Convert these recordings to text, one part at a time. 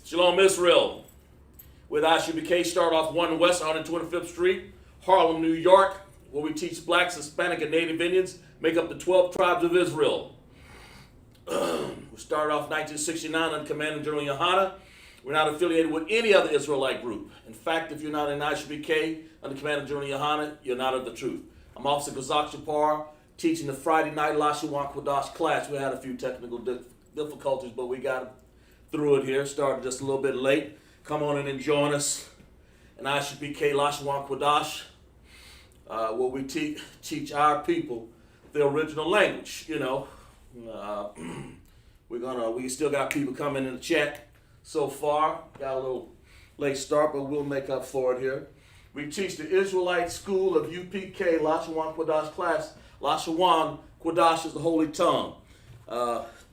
Shalom, Israel. With ISUBK, start off 1 West 125th Street, Harlem, New York, where we teach blacks, Hispanic, and Native Indians make up the 12 tribes of Israel. We started off 1969 under Commander General Yohana. We're not affiliated with any other Israelite group. In fact, if you're not in ISUBK under Commander General Yohana, you're not of the truth. I'm Officer Qadash teaching the Friday night Lashawan Qadash class. We had a few technical difficulties, but we got through it here. Started just a little bit late. Come on in and join us in ISUBK Lashawan Qadash, where we teach our people the original language. You know, we still got people coming in the chat so far. Got a little late start, but we'll make up for it here. We teach the Israelite school of UPK Lashawan Qadash class. Lashawan Qadash is the holy tongue.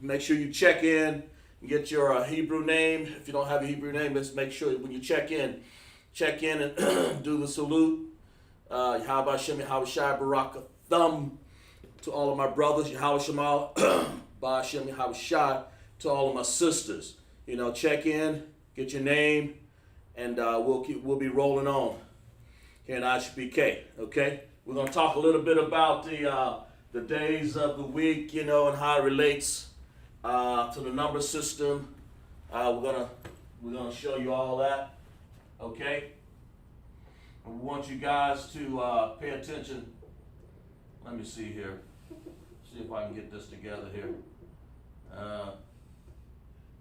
Make sure you check in. Get your Hebrew name. If you don't have a Hebrew name, let's make sure when you check in and do the salute. Yahweh Shem, Yahweh Shai, Baraka Thumb to all of my brothers. Yahweh Shemal, Ba'ashem, Yahweh Shai to all of my sisters. You know, check in, get your name, and we'll be rolling on here in ISUBK. Okay, we're gonna talk a little bit about the days of the week, you know, and how it relates to the number system. We're gonna show you all that. Okay. We want you guys to pay attention. Let me see here. See if I can get this together here.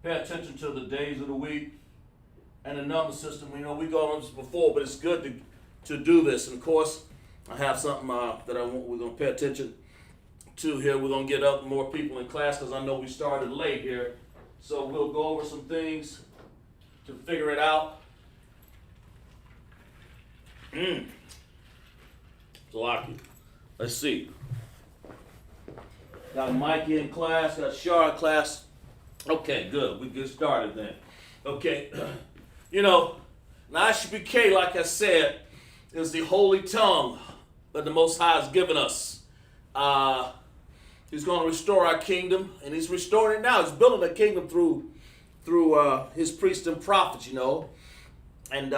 Pay attention to the days of the week and the number system. You know, we got on this before, but it's good to do this. And of course, I have something that we're gonna pay attention to here. We're gonna get up more people in class because I know we started late here. So we'll go over some things to figure it out. Salaki. Let's see. Got Mikey in class, got Shar in class. Okay, good. We get started then. Okay. You know, ISUBK, like I said, is the holy tongue that the Most High has given us. He's going to restore our kingdom, and he's restoring it now. He's building a kingdom through his priests and prophets, you know. And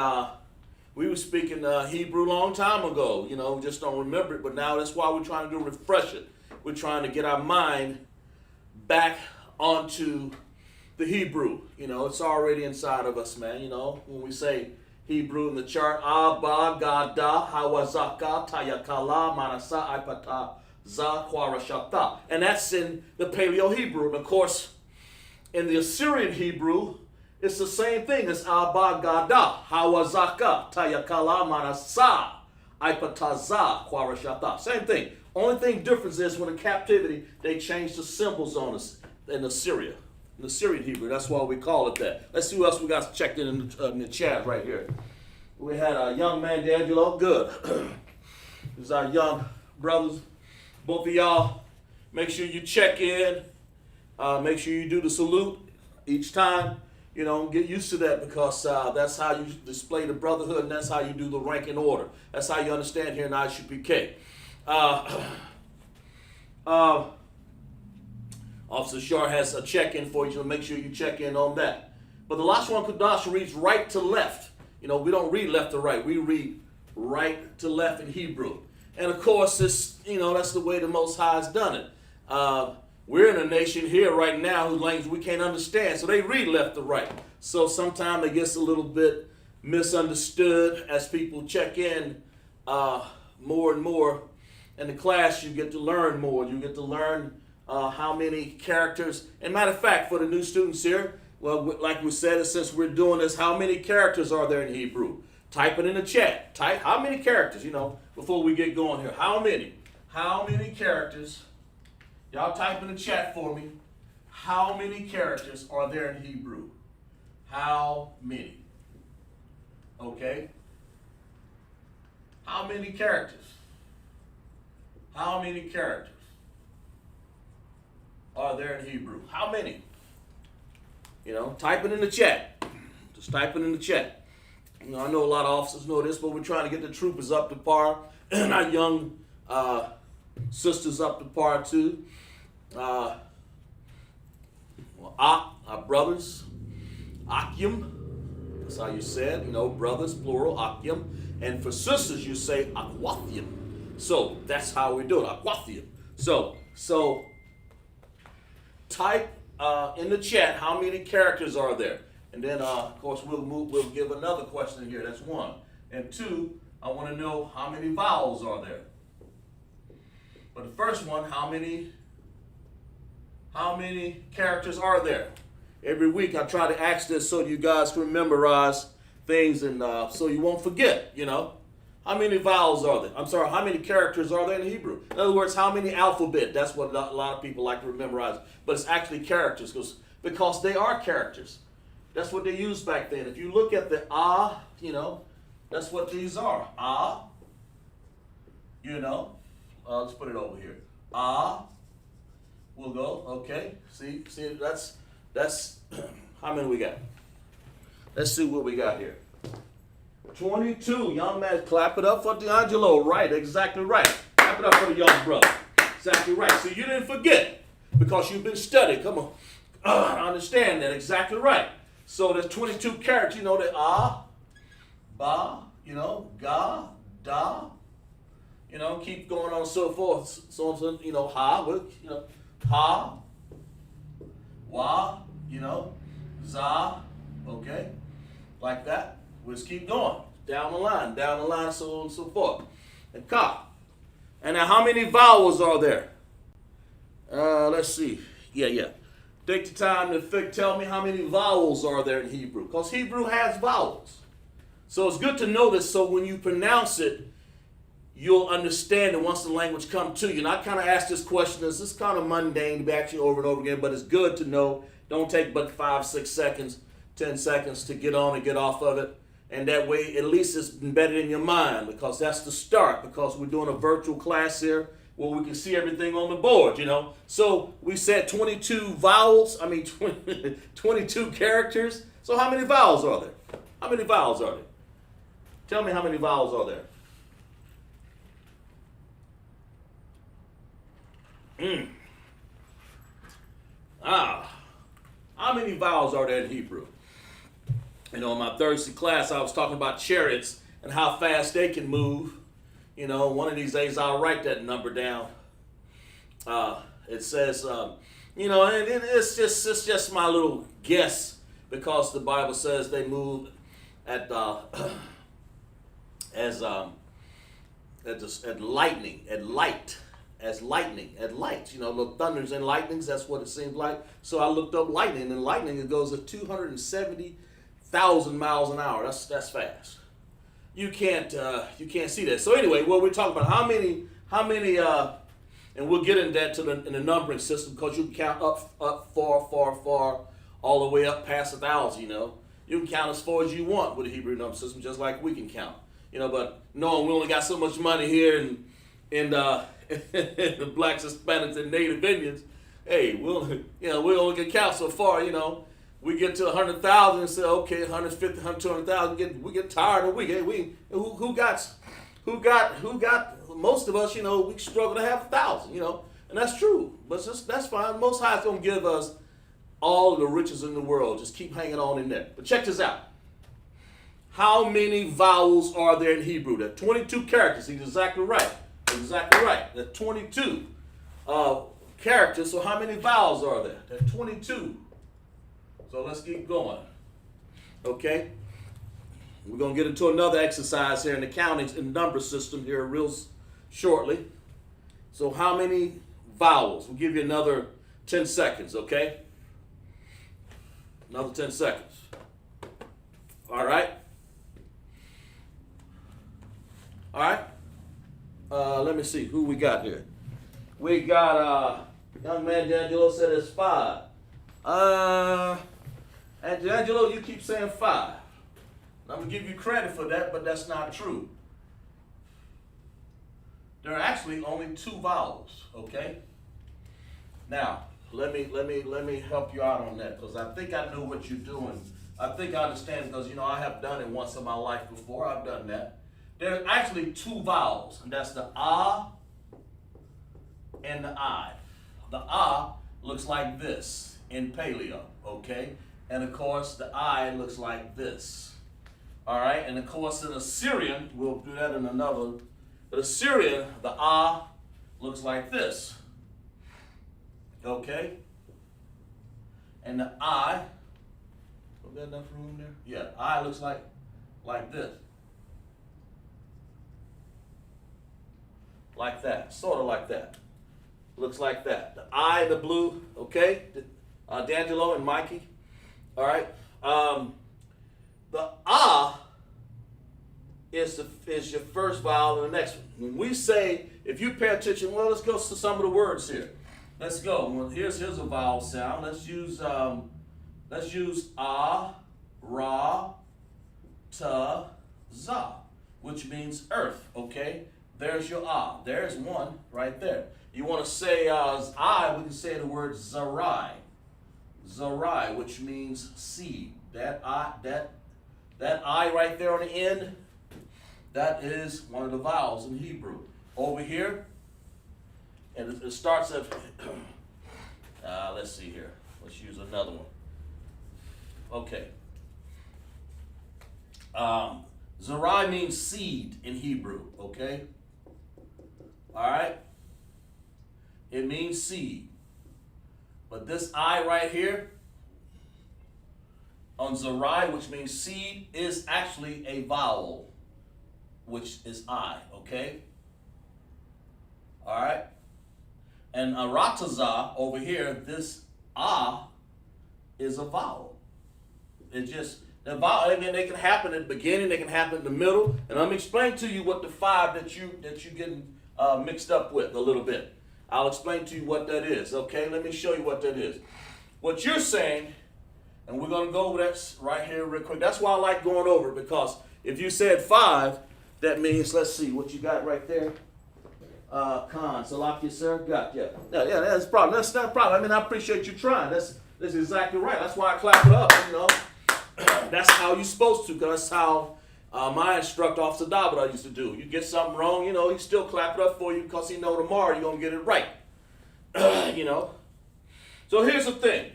we were speaking Hebrew a long time ago, you know, we just don't remember it. But now that's why we're trying to do refresh it. We're trying to get our mind back onto the Hebrew. You know, it's already inside of us, man. You know, when we say Hebrew in the chart, Abba, Gada, Hawazaka, Tayakala, Manasa, Ipata, Za, Kwarashata. And that's in the Paleo Hebrew. And of course, in the Assyrian Hebrew, it's the same thing as Abba, Gada, Hawazaka, Tayakala, Manasa, Ipata, Za, Kwarashata. Same thing. Only thing difference is when in captivity, they changed the symbols on us in Assyria. In the Syrian Hebrew, that's why we call it that. Let's see who else we got checked in the chat right here. We had a young man, D'Angelo. Good. These are our young brothers. Both of y'all, make sure you check in. Make sure you do the salute each time. You know, get used to that because that's how you display the brotherhood and that's how you do the rank and order. That's how you understand here in ISUBK. Officer Shar has a check-in for you, so make sure you check in on that. But the Lashawan Qadash reads right to left. You know, we don't read left to right. We read right to left in Hebrew. And of course, this, you know, that's the way the Most High has done it. We're in a nation here right now whose language we can't understand, so they read left to right. So sometimes it gets a little bit misunderstood as people check in more and more. In the class, you get to learn more. You get to learn how many characters. And matter of fact, for the new students here, well, like we said, since we're doing this, how many characters are there in Hebrew? Type it in the chat. Type how many characters, you know, before we get going here. How many? How many characters? Y'all type in the chat for me. How many characters are there in Hebrew? How many? Okay. How many characters? How many characters are there in Hebrew? How many? You know, type it in the chat. Just type it in the chat. You know, I know a lot of officers know this, but we're trying to get the troopers up to par and our young sisters up to par too. Well, our brothers, Akim, that's how you said, brothers, plural, Akim. And for sisters, you say Aquathium. So that's how we do it, Aquathium. So type in the chat how many characters are there. And then, of course, we'll give another question here. That's one. And two, I want to know how many vowels are there. But the first one, how many characters are there? Every week I try to ask this so you guys can memorize things and so you won't forget, How many vowels are there? I'm sorry, how many characters are there in Hebrew? In other words, how many alphabet? That's what a lot of people like to memorize. But it's actually characters because they are characters. That's what they used back then. If you look at the that's what these are. Let's put it over here. We'll go, okay. See, that's how many we got? Let's see what we got here. 22, young man, clap it up for D'Angelo. Right, exactly right. Clap it up for the young brother. Exactly right. So you didn't forget because you've been studying. Come on. I understand that. Exactly right. So there's 22 characters. The ba, ga, da. Keep going on and so forth. So ha, ha, wa, za, okay, like that. We'll just keep going down the line, so on and so forth. And ka. And now, how many vowels are there? Let's see. Yeah. Take the time to tell me how many vowels are there in Hebrew, because Hebrew has vowels. So it's good to know this, so when you pronounce it, you'll understand it once the language comes to you. And I kind of ask this question. This is kind of mundane to be actually over and over again, but it's good to know. Don't take but 5, 6 seconds, 10 seconds to get on and get off of it. And that way, at least it's embedded in your mind, because that's the start, because we're doing a virtual class here where we can see everything on the board, So we said 22 vowels, 22 characters. So how many vowels are there? How many vowels are there? Tell me how many vowels are there. How many vowels are there in Hebrew? In my Thursday class, I was talking about chariots and how fast they can move. One of these days I'll write that number down. It says, and it's just my little guess, because the Bible says they move at lightning, at light. As lightning, at light. The thunders and lightnings, that's what it seems like. So I looked up lightning, and lightning, it goes at 270,000 miles an hour. That's fast. You can't see that. So anyway, what we're talking about, how many, and we'll get into that in the numbering system, because you can count up far, all the way up past 1,000. You can count as far as you want with the Hebrew number system, just like we can count. But knowing we only got so much money here in the blacks, Hispanics, and Native Indians, hey, we only can count so far. We get to 100,000 and say, okay, 150, 200,000. We get tired of who got most of us. We struggle to have 1,000. And that's true, but that's fine. Most High's gonna give us all of the riches in the world. Just keep hanging on in there. But check this out. How many vowels are there in Hebrew? There are 22 characters. He's exactly right. Exactly right. There are 22 characters. So how many vowels are there? There are 22. So let's keep going. Okay? We're going to get into another exercise here in the counting and number system here real shortly. So how many vowels? We'll give you another 10 seconds, okay? Another 10 seconds. All right? All right? Let me see who we got here. We got young man D'Angelo said it's 5. And D'Angelo, you keep saying 5. I'm gonna give you credit for that, but that's not true. There are actually only 2 vowels. Okay. Now let me help you out on that, because I think I know what you're doing. I think I understand, because I have done it once in my life before. I've done that. There are actually 2 vowels, and that's the and the I. The looks like this, in Paleo, okay? And of course, the I looks like this. All right, and of course, in Assyrian, we'll do that in another. But Assyrian, the Ah looks like this. Okay? And the I, we got enough room there? Yeah, I looks like this. Like that, sort of like that. Looks like that. The I, the blue, okay? D'Angelo and Mikey. All right. The ah is your first vowel in the next one. When we say, if you pay attention, well, let's go to some of the words here. Let's go. Well, here's a vowel sound. Let's use ah, ra, ta, za, which means earth. Okay. There's your ah. There's one right there. You want to say I? We can say the word zarai. Zarai, which means seed. That I right there on the end, that is one of the vowels in Hebrew. Over here, and it starts at, let's see here. Let's use another one. Okay. Zarai means seed in Hebrew, okay? All right? It means seed. But this I right here, on Zarai, which means seed, is actually a vowel, which is I, okay? All right? And Arataza over here, this ah is a vowel. It just, the vowel, I mean, they can happen at the beginning, they can happen in the middle, and I'm explaining to you what the five that you getting mixed up with a little bit. I'll explain to you what that is, okay? Let me show you what that is. What you're saying, and we're going to go over that right here real quick. That's why I like going over it, because if you said five, that means, let's see, what you got right there. Khan, Salakia, sir, got, yeah, that's a problem. That's not a problem. I mean, I appreciate you trying. That's exactly right. That's why I clap it up, you know. That's how you're supposed to, because that's how my instructor, Officer David, I used to do. You get something wrong, you know, he still clap it up for you because he know tomorrow you're going to get it right. You know. So here's the thing.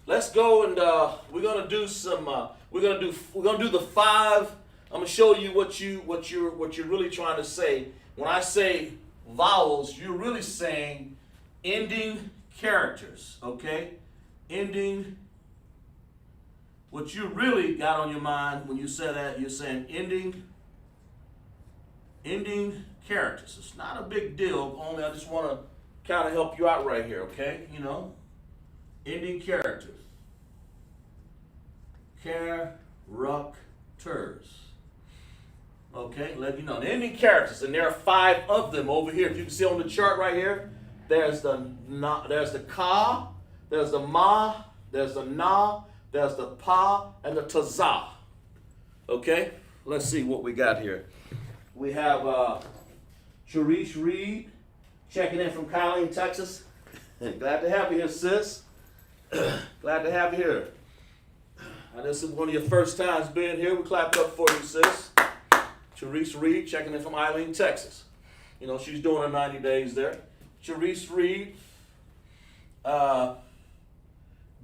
Let's go and we're going to do some, we're going to do the five. I'm going to show you what you're really trying to say. When I say vowels, you're really saying ending characters, okay? Ending. What you really got on your mind when you say that, you're saying ending characters. It's not a big deal, only I just want to kind of help you out right here, okay? You know, ending characters. Characters. Okay, let you know. The ending characters, and there are five of them over here. If you can see on the chart right here, there's the ka, there's the ma, there's the na, there's the pa, and the taza. Okay, let's see what we got here. We have Sharice Reed checking in from Colleen, Texas. Glad to have you here, sis. Glad to have you here. And this is one of your first times being here. We clapped up for you, sis. Sharice Reed checking in from Eileen, Texas. You know, she's doing her 90 days there. Sharice Reed.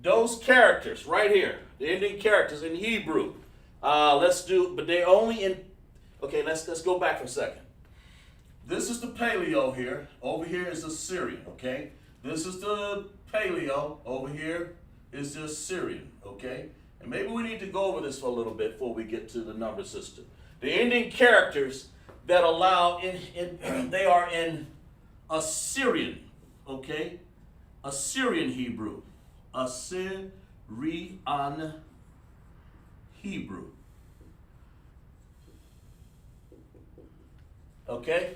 Those characters right here, the ending characters in Hebrew. Let's do, but they only in, okay, let's go back for a second. This is the Paleo here. Over here is the Syrian, okay? This is the Paleo. Over here is the Syrian, okay? And maybe we need to go over this for a little bit before we get to the number system. The ending characters that allow, they are in Assyrian, okay? Assyrian Hebrew. Assyrian Hebrew. Okay?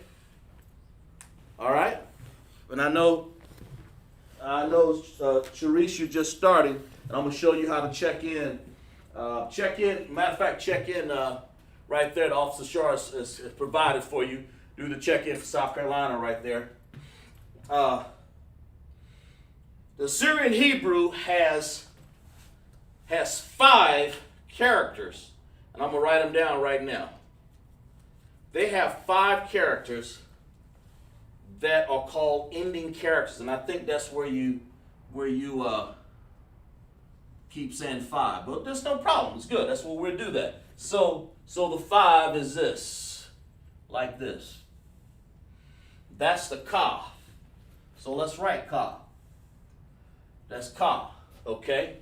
All right? And I know Sharice, you're just starting, and I'm going to show you how to check in. Matter of fact, check in right there. The Officer Shar is provided for you. Do the check-in for South Carolina right there. The Syrian Hebrew has five characters, and I'm going to write them down right now. They have five characters that are called ending characters, and I think that's where you where you keep saying 5, but there's no problem. It's good. That's what we'll do that. So the 5 is this, like this. That's the ka. So let's write ka. That's ka, okay?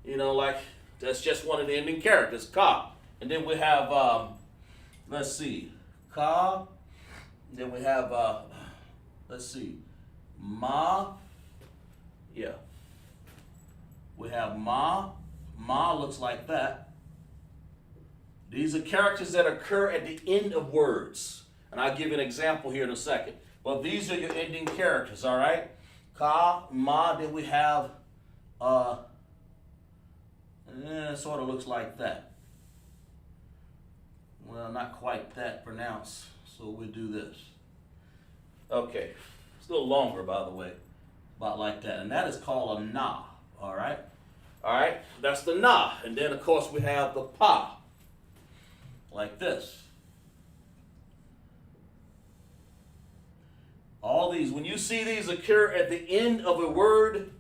You know, like that's just one of the ending characters, ka. And then we have, let's see, ka. Then we have, let's see, ma. Yeah. We have ma. Ma looks like that. These are characters that occur at the end of words. And I'll give you an example here in a second. But these are your ending characters, all right? Ka, ma, then we have, it sort of looks like that. Well, not quite that pronounced, so we'll do this. Okay, it's a little longer, by the way, about like that. And that is called a na, all right? All right, that's the na. And then, of course, we have the pa, like this. All these, when you see these occur at the end of a word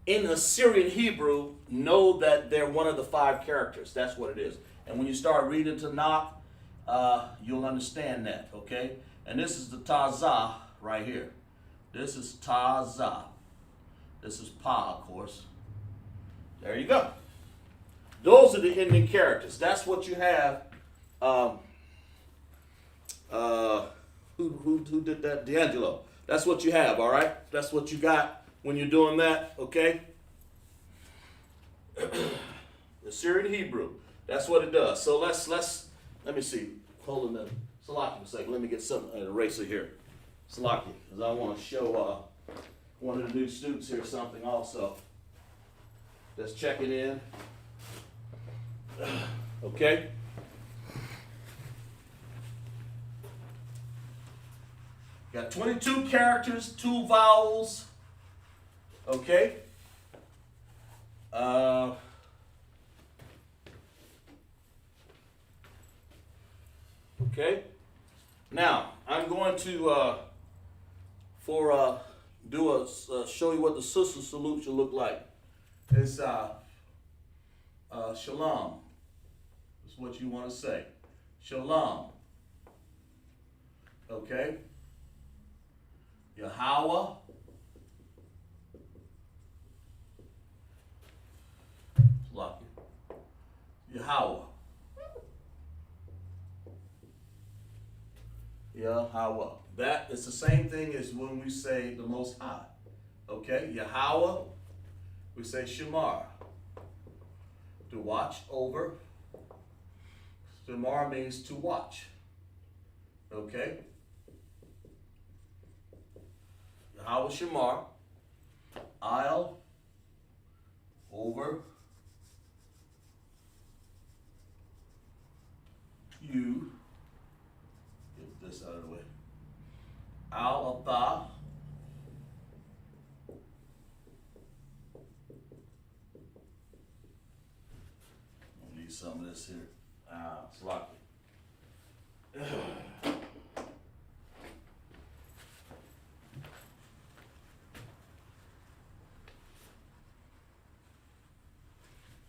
in Assyrian Hebrew, know that they're one of the 5 characters. That's what it is. And when you start reading Tanakh, you'll understand that, okay? And this is the Tazah right here. This is Tazah. This is Pa, of course. There you go. Those are the ending characters. That's what you have. Who did that? D'Angelo. That's what you have, all right? That's what you got when you're doing that, okay? The Syrian Hebrew. That's what it does. So let me see. Hold on a minute. Salaki a second. Let me get some an eraser here. Salaki, because I want to show one of the new students here something also. Just checking in. Okay? Got 22 characters, 2 vowels. Okay? Okay? Now, I'm going to show you what the sister salute should look like. It's shalom. That's what you want to say. Shalom. Okay? Yahweh. Yahweh. Yahweh. That is the same thing as when we say the Most High. Okay? Yahweh, we say Shamar. To watch over. Shamar means to watch. Okay? Yahweh Shamar. I'll over you. Get this out of the way. Al-Atha. I'll need some of this here. Sloppy.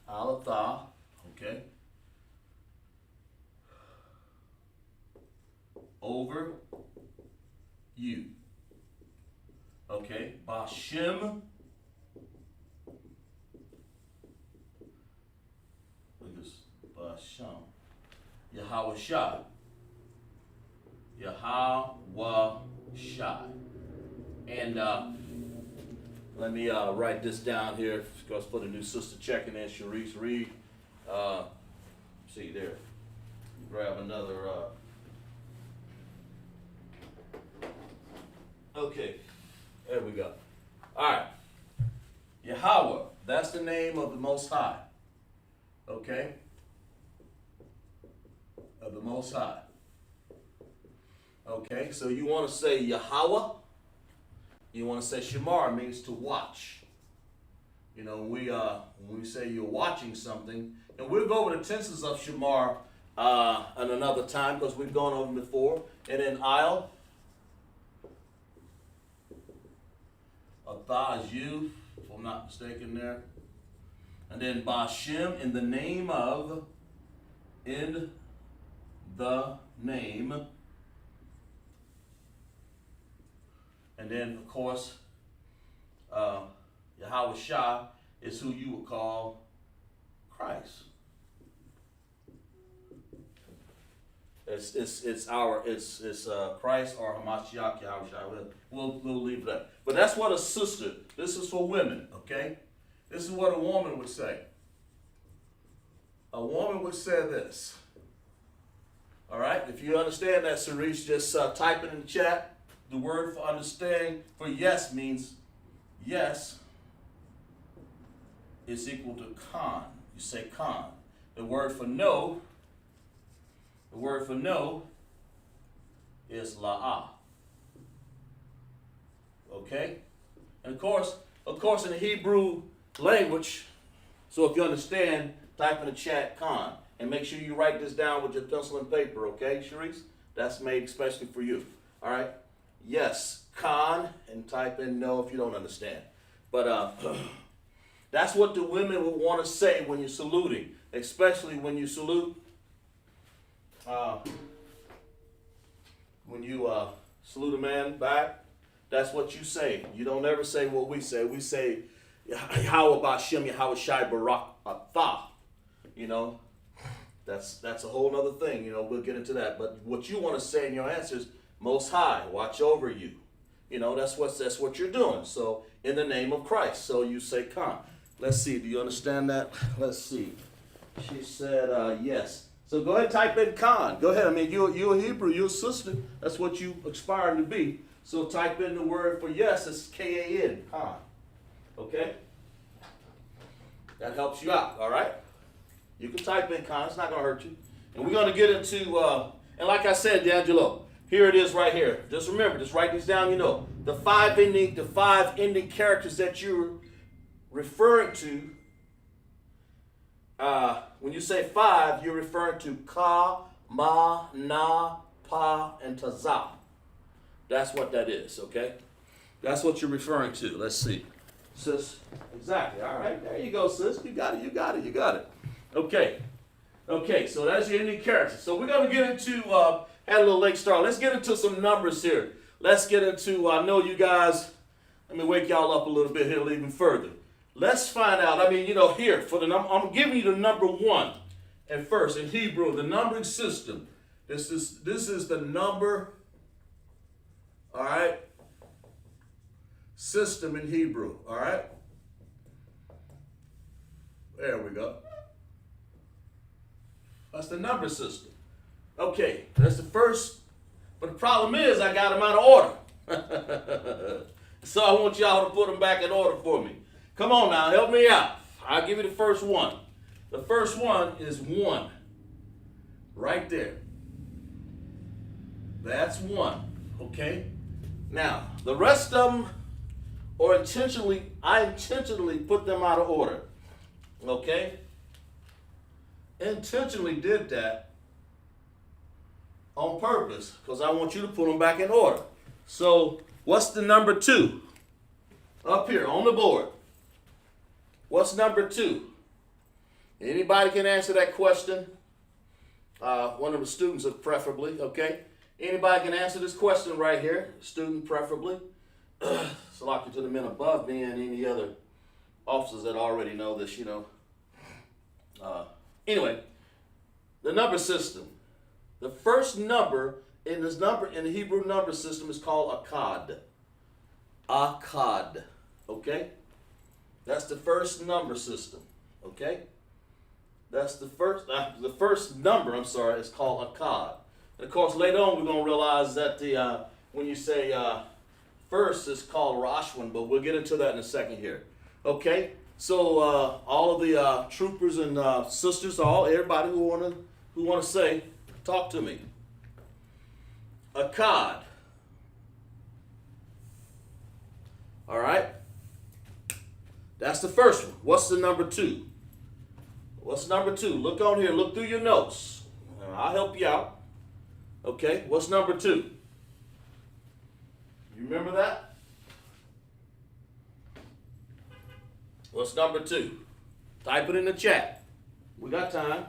Al-Atha. Okay. Over you. Okay. Bashem. Look at this. Bashem. Yahweh Shai. Yahweh Shai. And let me write this down here because for the new sister checking in, Sharice Reed. See there. Grab another. Okay, there we go. All right. Yahweh, that's the name of the Most High. Okay? Of the Most High. Okay, so you want to say Yahweh. You want to say Shamar means to watch. You know, when we say you're watching something, and we'll go over the tenses of Shamar at another time because we've gone over them before. And then I'll. Atha is you. not mistaken there. And then Bashem, in the name of, in the name. And then, of course, Yahweh Shah is who you would call Christ. It's Christ or Hamashiach Yahweh Shah. We'll leave that. But that's what a sister. This is for women. Okay. This is what a woman would say. A woman would say this. All right. If you understand that, Cerise, just type it in the chat. The word for understanding for yes means yes is equal to con. You say con. The word for no is la'ah. Okay? And of course in the Hebrew language, so if you understand, type in the chat con. And make sure you write this down with your pencil and paper, okay, Sharice? That's made especially for you. All right? Yes, con, and type in no if you don't understand. But that's what the women would want to say when you're saluting, especially when you salute. When you salute a man back, that's what you say. You don't ever say what we say. We say, Yahweh Bashem, Yahweh Shai Barak Atah. You know, that's a whole other thing. You know, we'll get into that. But what you want to say in your answer is, Most High, watch over you. You know, that's what you're doing. So, in the name of Christ. So you say, come. Let's see. Do you understand that? Let's see. She said, yes. So go ahead and type in Khan. Go ahead. I mean, you're a Hebrew. You're a sister. That's what you aspiring to be. So type in the word for yes. It's K-A-N. Khan. Okay? That helps you out. All right? You can type in Khan. It's not going to hurt you. And we're going to get into, and like I said, D'Angelo, here it is right here. Just remember, just write these down, you know. The five ending characters that you're referring to, when you say five, you're referring to ka, ma, na, pa, and tazah. That's what that is, okay? That's what you're referring to. Let's see. Sis, exactly. All right, there you go, sis. You got it. Okay. Okay, so that's your ending character. So we're going to get into, had a little late start. Let's get into some numbers here. Let's get into, I know you guys, let me wake y'all up a little bit here, even further. Let's find out, I mean, you know, here, for the number, I'm giving you the number one at first in Hebrew, the numbering system. This is the number, all right, system in Hebrew, all right? There we go. That's the number system. Okay, that's the first, but the problem is I got them out of order. So I want y'all to put them back in order for me. Come on now, help me out. I'll give you the first one. The first one is 1. Right there. That's 1. Okay? Now, the rest of them I intentionally put them out of order. Okay? Intentionally did that on purpose because I want you to put them back in order. So, what's the number 2? Up here on the board. What's number 2? Anybody can answer that question. One of the students, preferably, okay? Anybody can answer this question right here, student preferably. Salaki to the men above me and any other officers that already know this, you know. Anyway, the number system. The first number in the Hebrew number system is called akkad. Akkad. Okay? That's the first number system. Okay? That's the first number, is called akkad. And of course, later on, we're going to realize that when you say first, it's called Lashawan, but we'll get into that in a second here. Okay? So all of the troopers and sisters, everybody who want to say, talk to me. Akkad. All right? That's the first one. What's the number 2? What's number 2? Look on here. Look through your notes. I'll help you out. Okay? What's number 2? You remember that? What's number 2? Type it in the chat. We got time.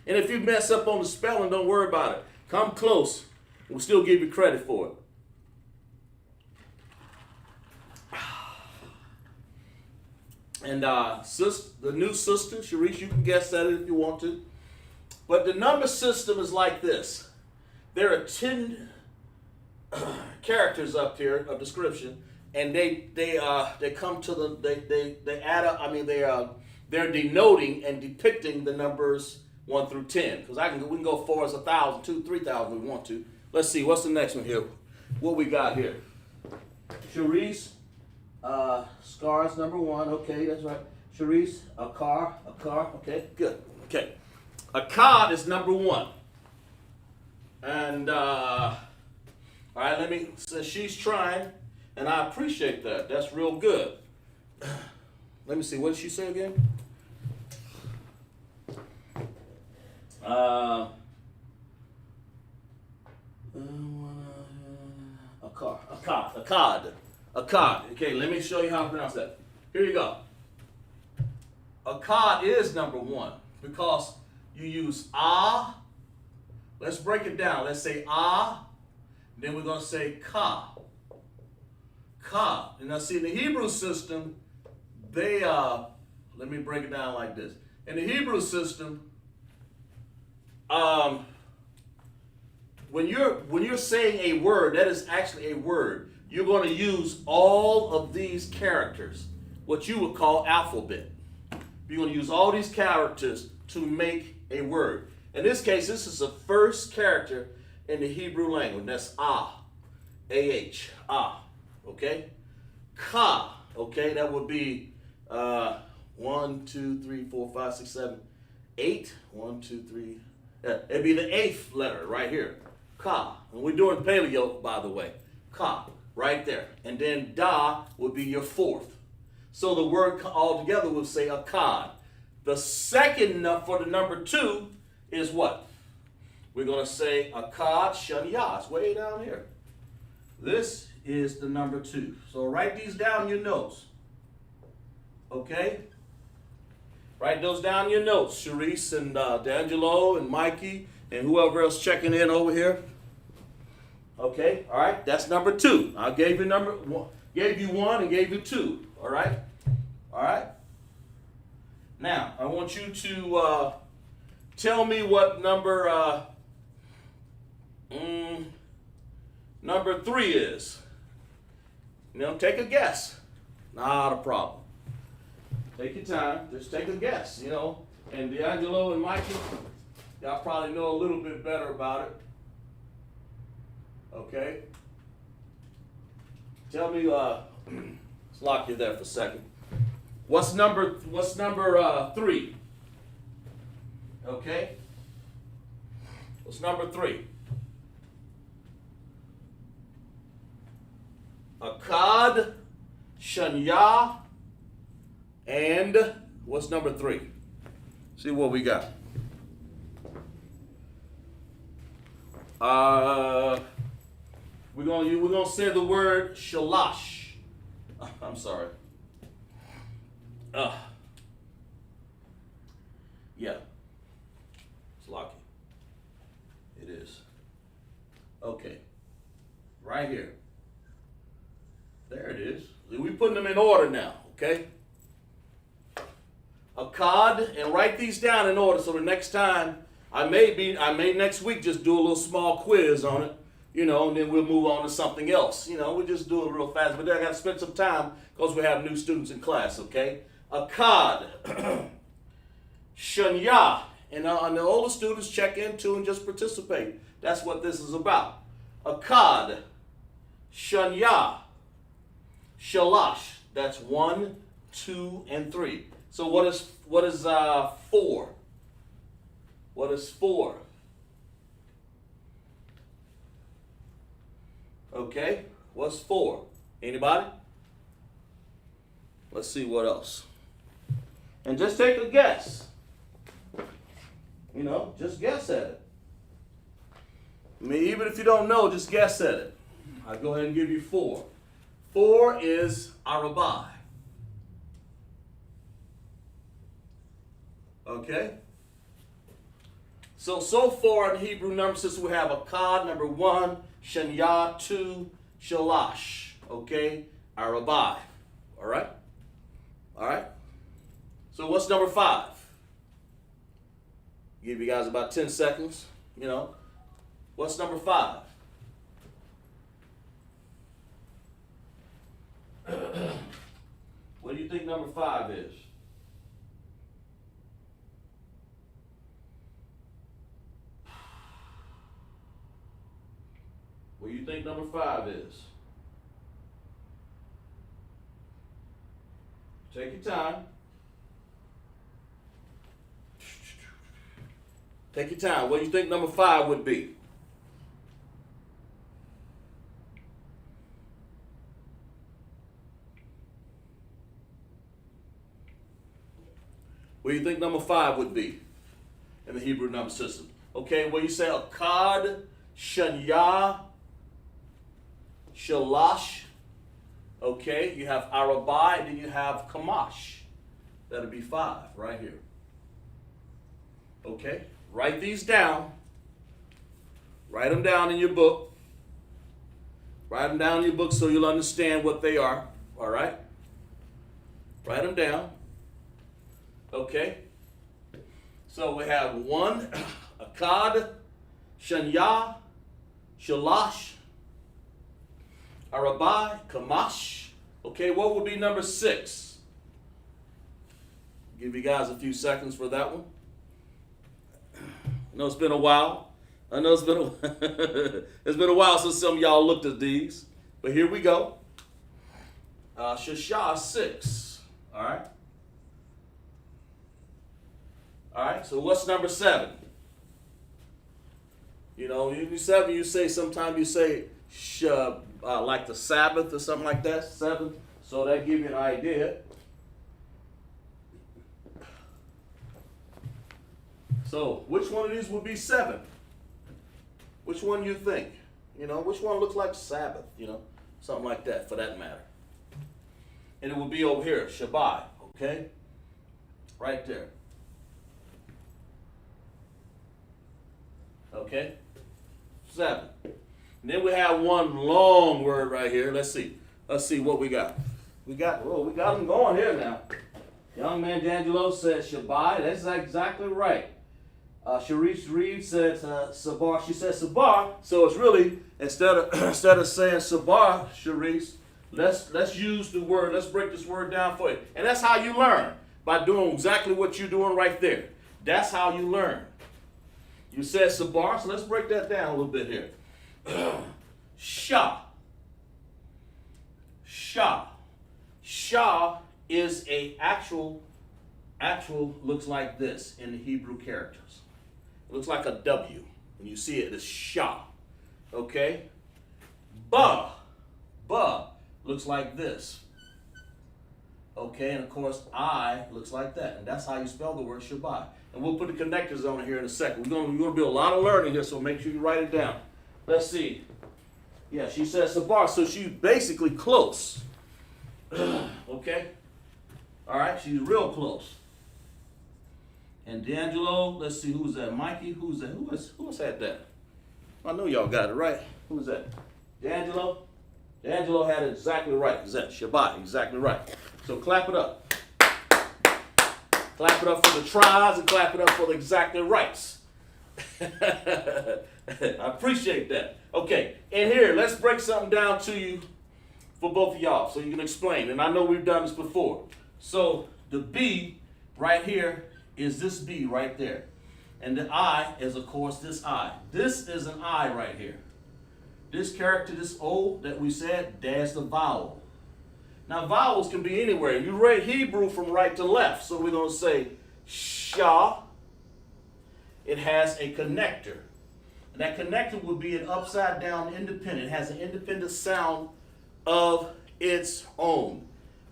And if you mess up on the spelling, don't worry about it. Come close. We'll still give you credit for it. And the new system, Sharice, you can guess at it if you want to. But the number system is like this. There are 10 characters up here of description, and they come to the they add up. I mean they're denoting and depicting the numbers 1 through 10. Because we can go 4 as 1,000, 2, 3,000 if we want to. Let's see what's the next one here. What we got here? Sharice. Scars number 1. Okay, that's right. Sharice, a car. Okay, good. Okay, a card is number 1. And all right, so she's trying, and I appreciate that. That's real good. Let me see. What did she say again? A card. Okay, let me show you how to pronounce that. Here you go. A card is number 1 because you use ah. Let's break it down. Let's say ah, then we're going to say ka. Ka. And now see, in the Hebrew system, they let me break it down like this. In the Hebrew system, when you're saying a word, that is actually a word. You're going to use all of these characters, what you would call alphabet. You're going to use all these characters to make a word. In this case, this is the first character in the Hebrew language. That's ah, A-H, ah, okay? Ka, okay, that would be 1, 2, 3, 4, 5, 6, 7, 8. 1, 2, 3. It'd be the 8th letter right here. Ka. And we're doing paleo, by the way. Ka, right there. And then da would be your 4th. So the word altogether would say akkad. The second for the number 2 is what? We're going to say akkad shanya. It's way down here. This is the number 2. So write these down in your notes. Okay? Write those down in your notes. Sharice and D'Angelo and Mikey and whoever else checking in over here. Okay? All right? That's number 2. I gave you gave you 1 and gave you 2. All right? All right? Now, I want you to tell me what number 3 is. Take a guess. Not a problem. Take your time. Just take a guess, And D'Angelo and Mikey, y'all probably know a little bit better about it. Okay? Tell me, let's lock you there for a second. What's number 3? Okay? What's number 3? Akkad, Shanya, and what's number 3? See what we got. We're gonna say the word shalash. I'm sorry. Yeah. It's lucky. It is. Okay. Right here. There it is. We're putting them in order now, okay? Akkad, and write these down in order so the next time, I may next week just do a little small quiz on it, and then we'll move on to something else. We'll just do it real fast, but then I got to spend some time because we have new students in class, okay? Akkad, Shanya, and the older students check in too and just participate. That's what this is about. Akkad, Shanya, Shalash. That's 1, 2, and 3. So what is 4? What is 4? Okay, what's 4? Anybody? Let's see what else. And just take a guess. Just guess at it. Even if you don't know, just guess at it. I'll go ahead and give you 4. 4 is Arabai. Okay? So far in the Hebrew number system, we have Akkad, number 1, Shanya, 2, Shalash. Okay? Arabai. All right? All right? So what's number 5? Give you guys about 10 seconds. You know. What's number 5? What do you think number 5 is? What do you think number 5 is? Take your time. Take your time. What do you think number 5 would be? What do you think number 5 would be in the Hebrew number system? Okay, well you say Akkad, Shanya, Shalash. Okay, you have Arabai, and then you have Kamash. That'll be 5 right here. Okay, write these down. Write them down in your book. Write them down in your book so you'll understand what they are. All right? Write them down. Okay? So we have 1, Akkad, Shanya, Shalash, Arabai, Kamash. Okay, what would be number 6? Give you guys a few seconds for that one. I know it's been a while. I know it's been a while since some of y'all looked at these. But here we go. Shashah 6. All right. All right. So what's number 7? You know, you 7. You say sometimes you say like the Sabbath or something like that. 7. So that gives you an idea. So which one of these would be 7? Which one do you think? You know, which one looks like Sabbath? You know, something like that for that matter. And it will be over here, Shabbat, okay? Right there. Okay? 7. And then we have one long word right here. Let's see. Let's see what we got. We got them going here now. Young man D'Angelo said Shabbat. That's exactly right. Sharice Reed said Sabar. She said Sabar. So it's really instead of saying Sabar, Sharice, let's use the word. Let's break this word down for you. And that's how you learn, by doing exactly what you're doing right there. That's how you learn. You said Sabar, so let's break that down a little bit here. Shah. Shah. Shah is a actual looks like this in the Hebrew characters. It looks like a W. When you see it, it's Shah. Okay? Ba looks like this. Okay, and of course I looks like that. And that's how you spell the word Shabbat. And we'll put the connectors on it here in a second. We're gonna do a lot of learning here, so make sure you write it down. Let's see. Yeah, she says Sabar, so she's basically close. Okay? All right, she's real close. And D'Angelo, let's see, who's that? Mikey, who's that? Who else had that? I know y'all got it right. Who's that? D'Angelo? D'Angelo had it exactly right. Is that Shabbat? Exactly right. So clap it up. Clap it up for the tries and clap it up for the exactly rights. I appreciate that. Okay, and here, let's break something down to you for both of y'all so you can explain. And I know we've done this before. So the B right here is this B right there. And the I is, of course, this I. This is an I right here. This character, this O that we said, that's the vowel. Now, vowels can be anywhere. You read Hebrew from right to left. So we're going to say Shah. It has a connector. And that connector would be an upside down independent. It has an independent sound of its own.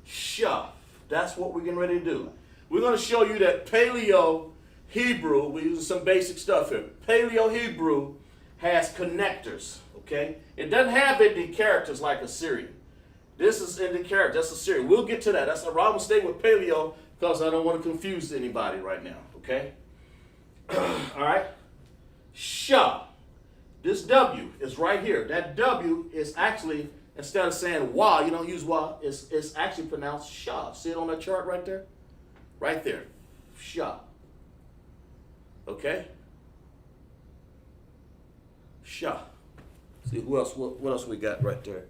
Shah. That's what we're getting ready to do. We're going to show you that Paleo Hebrew, we're using some basic stuff here. Paleo Hebrew has connectors, okay? It doesn't have any characters like Assyrian. This is in the character. That's Assyrian. We'll get to that. That's a wrong mistake with Paleo because I don't want to confuse anybody right now, okay? All right? Sha. This W is right here. That W is actually, instead of saying wa, you don't use wa, it's actually pronounced sha. See it on that chart right there? Right there. Sha. Okay? Sha. See who else? What else we got right there?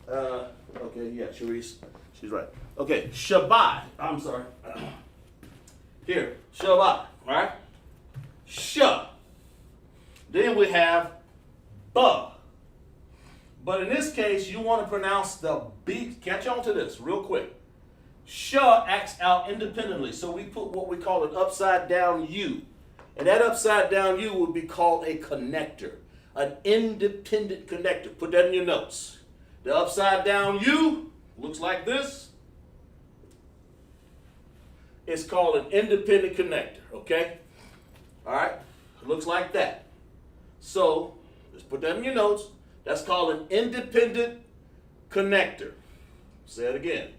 Okay, yeah, Sharice. She's right. Okay, Shabbat. I'm sorry. Here, Shabbat, right? Sha. Then we have ba. But in this case, you want to pronounce the B. Catch on to this real quick. Sha acts out independently. So we put what we call an upside down U. And that upside down U would be called a connector. An independent connector. Put that in your notes. The upside down U looks like this. It's called an independent connector, okay? All right, it looks like that. So, just put that in your notes. That's called an independent connector. Say it again.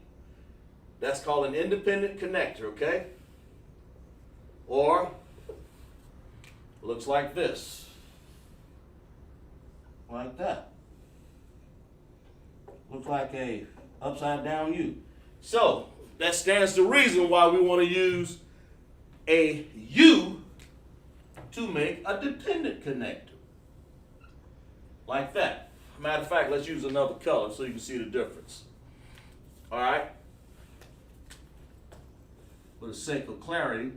That's called an independent connector, okay? Or, looks like this. Like that. Looks like a upside down U. So, that stands to reason why we want to use a U to make a dependent connector. Like that. Matter of fact, let's use another color so you can see the difference. All right? For the sake of clarity,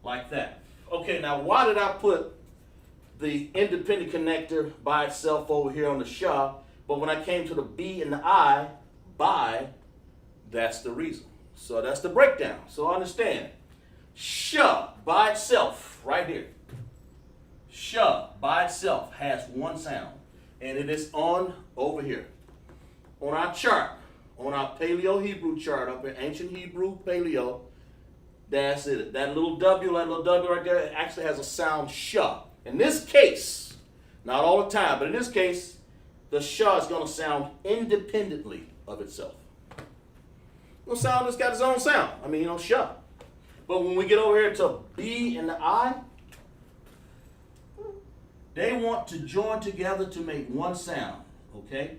like that. Okay, now why did I put the independent connector by itself over here on the sha, but when I came to the B and the I, by, that's the reason. So that's the breakdown. So understand. Sha by itself, right here. Sha by itself has one sound. And it is on over here. On our chart, on our Paleo Hebrew chart up in ancient Hebrew Paleo, that's it. That little W right there, it actually has a sound sha. In this case, not all the time, but in this case, the sha is going to sound independently of itself. No sound that's got its own sound. I mean, sha. But when we get over here to B and the I, they want to join together to make one sound, okay?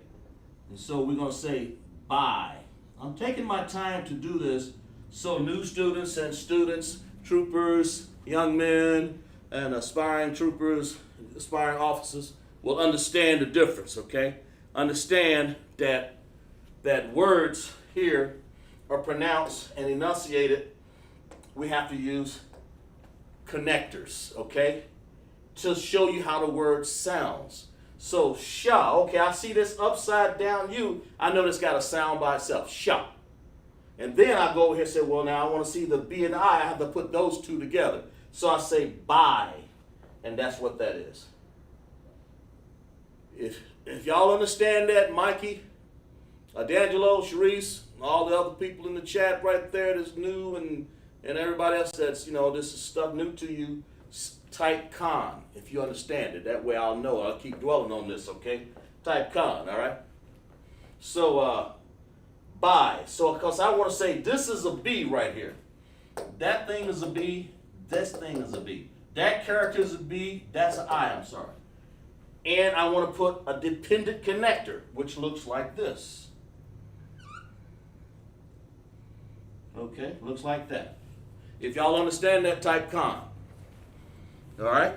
And so we're going to say by. I'm taking my time to do this so new students and students, troopers, young men, and aspiring troopers, aspiring officers will understand the difference, okay? Understand that words here are pronounced and enunciated. We have to use connectors, okay, to show you how the word sounds. So sha, okay, I see this upside down U. I know it's got a sound by itself, sha. And then I go over here and say, well, now I want to see the B and the I have to put those two together. So I say by, and that's what that is. If y'all understand that, Mikey, D'Angelo, Sharice, all the other people in the chat right there that's new, and everybody else that's, this is stuff new to you, type con if you understand it. That way I'll know. I'll keep dwelling on this, okay? Type con, all right? So, by. So, because I want to say this is a B right here. That thing is a B. This thing is a B. That character is a B. That's an I, I'm sorry. And I want to put a dependent connector, which looks like this. Okay, looks like that. If y'all understand that, type con. All right?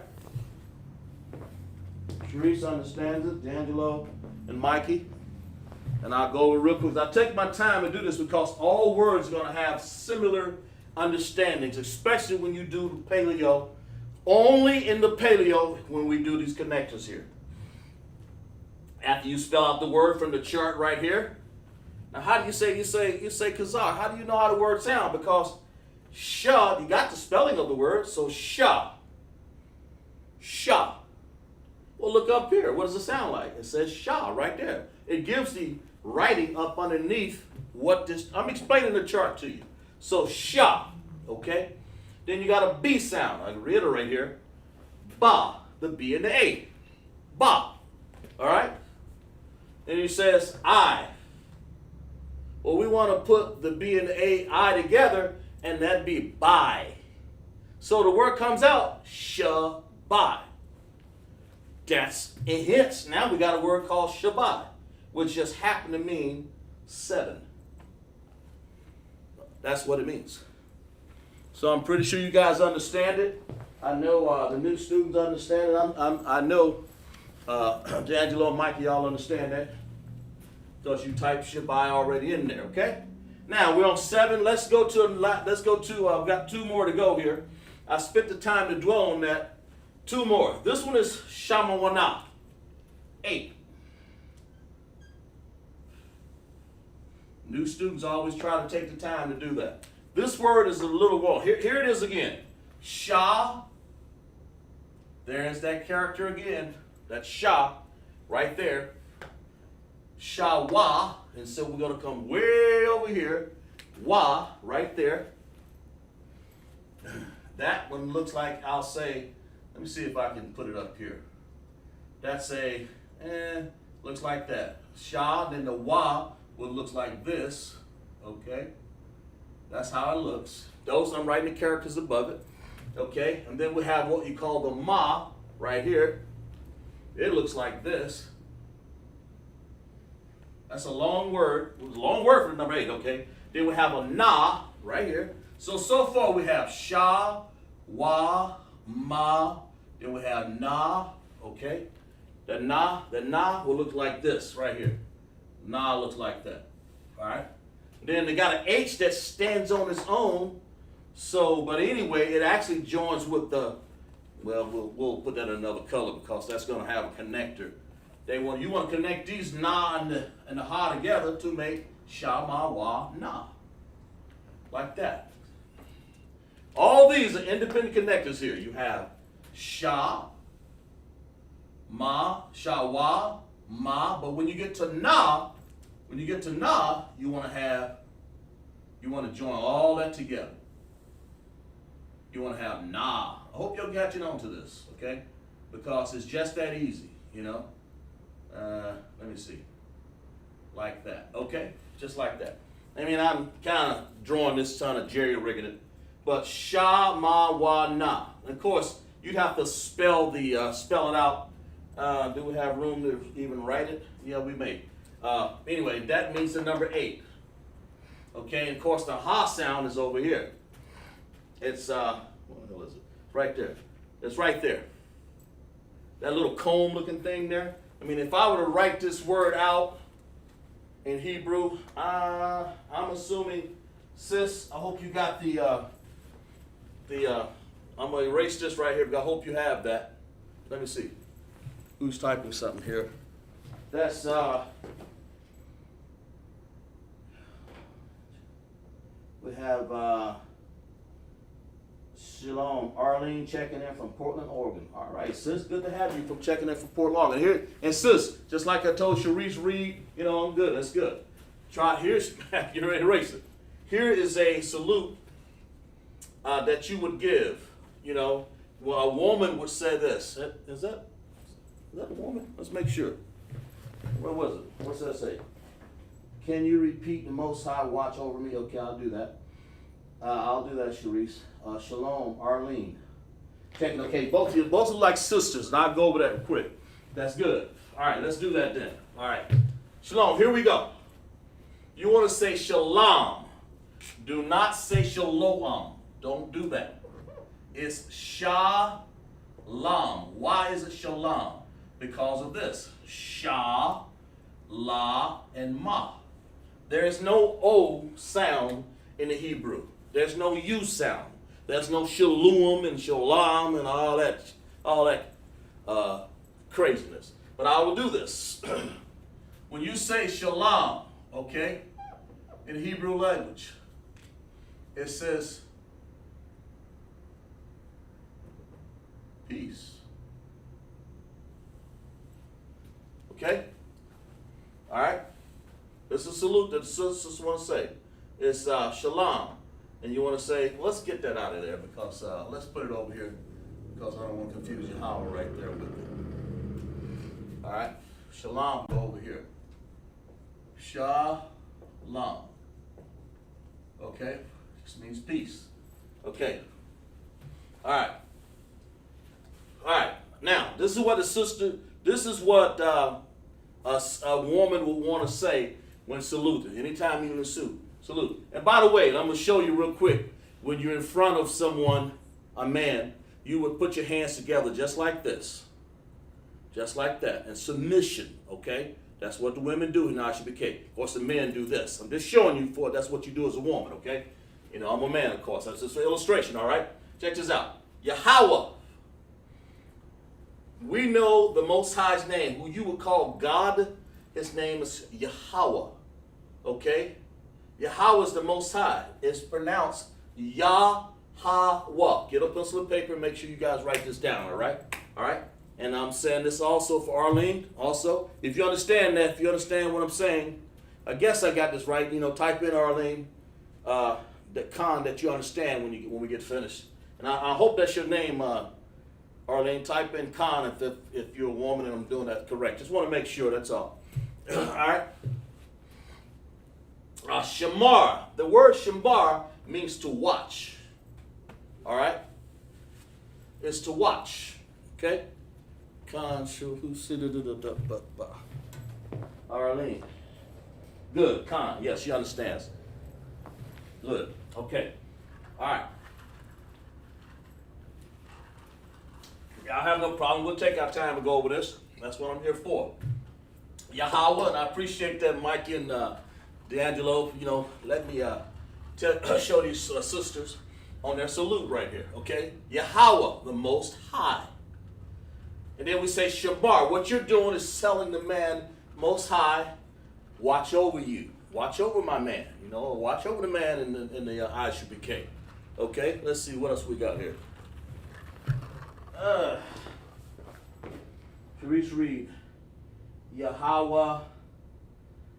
Sharice understands it, D'Angelo and Mikey. And I'll go over real quick. I'll take my time to do this because all words are going to have similar understandings, especially when you do the Paleo. Only in the Paleo when we do these connectors here. After you spell out the word from the chart right here. Now, how do you say Khazar? How do you know how the word sound? Because sha, you got the spelling of the word, so sha. Sha. Well, look up here. What does it sound like? It says sha right there. It gives the writing up underneath what this, I'm explaining the chart to you. So sha, okay? Then you got a B sound. I can reiterate here. Ba, the B and the A. Ba, all right? Then he says I. Well, we want to put the B and the I together, and that'd be by. So the word comes out, Shabbat. That's it hits. Now we got a word called Shabbat, which just happened to mean 7. That's what it means. So I'm pretty sure you guys understand it. I know the new students understand it. I know D'Angelo and Mikey, y'all understand that because you typed Shabbat already in there. Okay. Now we're on 7. Let's go to. I've got 2 more to go here. I spent the time to dwell on that. 2 more. This one is Shamawana. 8. New students always try to take the time to do that. This word is a little wrong. Here it is again. Shah. There's that character again. That's Shah right there. Shawa. And so we're going to come way over here. Wa right there. That one looks like, I'll say, let me see if I can put it up here. That's looks like that. Shah, then the Wa would look like this. Okay. That's how it looks. Those, I'm writing the characters above it. Okay. And then we have what you call the Ma right here. It looks like this. That's a long word. It was a long word for number 8, okay? Then we have a Na right here. So far we have Sha, Wa, Ma. Then we have Na, okay? The Na will look like this right here. Na looks like that, all right? Then they got an H that stands on its own. So, but anyway, it actually joins with the, well, we'll put that in another color because that's going to have a connector. You want to connect these Na and the Ha together to make Sha, Ma, Wa, Na. Like that. All these are independent connectors here. You have Sha, Ma, Sha, Wa, Ma. But when you get to Na, you want to join all that together. You want to have Na. I hope you're catching on to this, okay? Because it's just that easy, you know. Let me see. Like that. Okay? Just like that. I mean, I'm kind of drawing this ton of jerry-rigging it. But Sha, Ma, Wa, Na. And of course, you'd have to spell it out. Do we have room to even write it? Yeah, we may. Anyway, that means the number 8. Okay? And of course, the Ha sound is over here. It's, what the hell is it? Right there. It's right there. That little comb looking thing there. I mean, if I were to write this word out in Hebrew, I'm assuming, sis, I hope you got I'm going to erase this right here, but I hope you have that. Let me see. Who's typing something here? That's, we have, Shalom, Arlene checking in from Portland, Oregon. All right, sis, good to have you from checking in from Portland, Oregon. Here, and sis, just like I told Sharice Reed, you know, I'm good. That's good. Here's, you're ready to erase it. Here is a salute that you would give. You know, well, a woman would say this. Is that a woman? Let's make sure. Where was it? What's that say? Can you repeat the Most High watch over me? Okay, I'll do that. I'll do that, Sharice. Shalom, Arlene. Checking. Okay, both of you look like sisters, and I'll go over that quick. That's good. All right, let's do that then. All right. Shalom, here we go. You want to say shalom. Do not say shalom. Don't do that. It's shalom. Why is it shalom? Because of this. Sha, la, and ma. There is no O sound in the Hebrew. There's no U sound. There's no shalom and shalom and all that craziness. But I will do this. When you say shalom, okay, in the Hebrew language, it says peace. Okay? All right? It's a salute that the sisters want to say. It's shalom. And you want to say, well, let's get that out of there because let's put it over here because I don't want to confuse your howl right there with it. All right? Shalom, go over here. Shalom. Okay? This means peace. Okay. All right. All right. Now, this is what this is what a woman would want to say when saluting. Anytime you're in a suit, salute. And by the way, I'm going to show you real quick. When you're in front of someone, a man, you would put your hands together just like this. Just like that. And submission, okay? That's what the women do in Isupk. Of course, the men do this. I'm just showing you that's what you do as a woman, okay? You know, I'm a man, of course. That's just an illustration, all right? Check this out. Yahweh. We know the Most High's name, who you would call God. His name is Yahweh, okay? Yahweh is the Most High. It's pronounced Yahweh. Get a pencil and paper and make sure you guys write this down, all right? All right? And I'm saying this also for Arlene, also. If you understand that, if you understand what I'm saying, I guess I got this right. You know, type in Arlene, the con that you understand when we get finished. And I hope that's your name, Arlene. Type in con if you're a woman and I'm doing that correct. Just want to make sure, that's all. All right? Shamar. The word shamar means to watch. All right? It's to watch. Okay? Arlene. Good. Con. Yes, she understands. Good. Okay. All right. I have no problem. We'll take our time to go over this. That's what I'm here for. Yahweh, and I appreciate that Mikey and D'Angelo, you know, let me show these sisters on their salute right here, okay? Yahweh, the Most High. And then we say Shamar. What you're doing is telling the man, Most High, watch over you. Watch over my man, you know, watch over the man in the Isupk. Okay, let's see what else we got here. Therese Reed. Yahweh.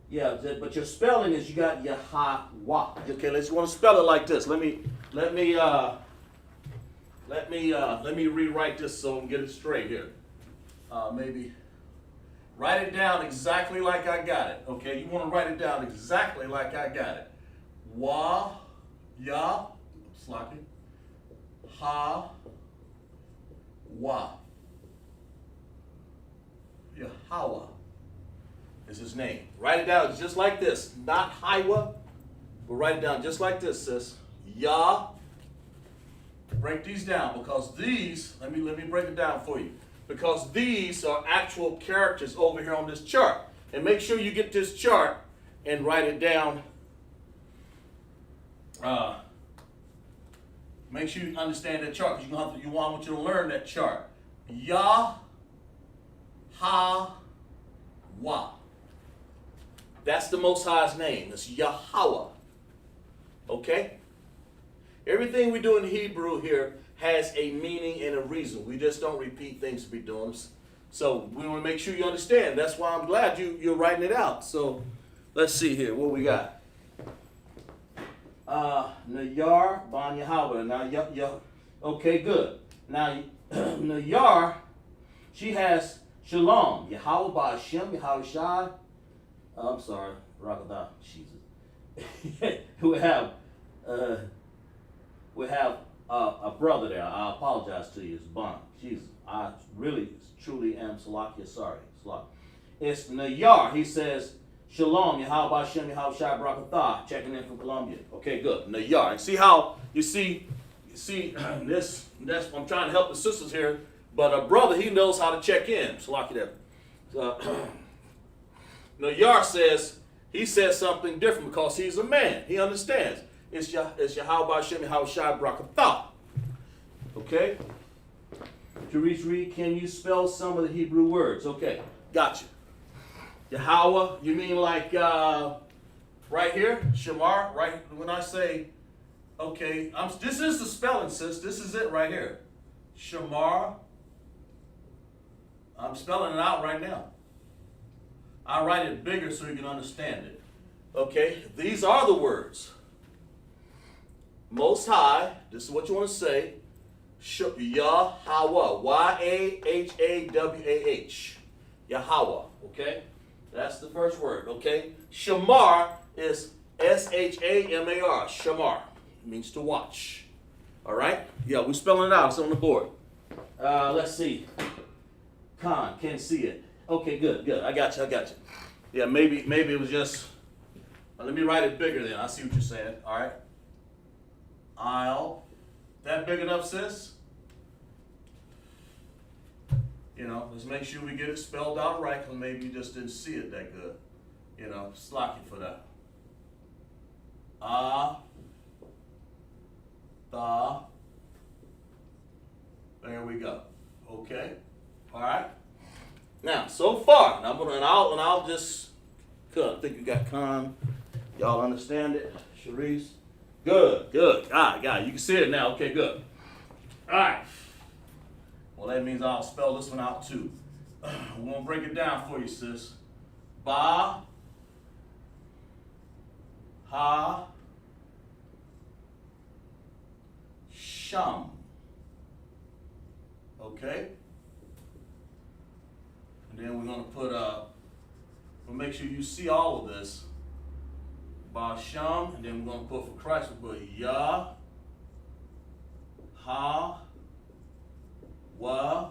Yeah, but your spelling is you got Yahweh. Okay, let's want to spell it like this. Let me rewrite this so I can get it straight here. Maybe write it down exactly like I got it. Okay, you want to write it down exactly like I got it. Wa, ya, sloppy, ha, wa. Yahweh is his name. Write it down just like this. Not Hiwa, but write it down just like this, sis. Yah. Break these down because these, let me break it down for you. Because these are actual characters over here on this chart. And make sure you get this chart and write it down. Make sure you understand that chart because I want you to learn that chart. Yah. Ha-wa. That's the Most High's name. It's Yahweh. Okay? Everything we do in Hebrew here has a meaning and a reason. We just don't repeat things to be doing. So we want to make sure you understand. That's why I'm glad you're writing it out. So let's see here. What we got? Nayar Ban Yahweh. Now, okay, good. Now, Nayar, she has Shalom, Yahweh Ba'Hashem, Yahweh Shai. I'm sorry, Rakadah, Jesus. we have a brother there. I apologize to you. It's Bon. Jesus, I really, truly am Salakia sorry. It's Nayar. He says, Shalom, Yahweh Ba'Hashem, Yahweh Shai, Rakadah. Checking in from Colombia. Okay, good. Nayar. And see how you see this? I'm trying to help the sisters here. But a brother, he knows how to check in. Salaki there. Nayar says something different because he's a man. He understands. It's Yahweh Hashem, Yahweh Shai Brakatah. Okay? Therese Reed, can you spell some of the Hebrew words? Okay, gotcha. Yahweh, you mean like right here? Shamar, right? When I say, okay, this is the spelling, sis. This is it right here. Shamar. I'm spelling it out right now. I write it bigger so you can understand it. Okay, these are the words. Most High, this is what you want to say. Yahweh. Y-A-H-A-W-A-H. Yahweh. Okay, that's the first word. Okay, Shamar is S-H-A-M-A-R. Shamar. It means to watch. All right? Yeah, we're spelling it out. It's on the board. Let's see. Con, can't see it. Okay, good. I got you. Yeah, maybe it was just, let me write it bigger then. I see what you're saying. All right? I'll. That big enough, sis? You know, let's make sure we get it spelled out right, because maybe you just didn't see it that good. You know, slack you for that. There we go. Okay. All right. Now, so far, I'll just, I think you got con. Y'all understand it, Sharice? Good. Got it. You can see it now. Okay, good. All right. Well, that means I'll spell this one out too. We're gonna break it down for you, sis. Ba, ha, sham. Okay? And then we're going to put, we'll make sure you see all of this. Ba, sham, and then we're going to put for Christ, we'll put ya, ha, wa,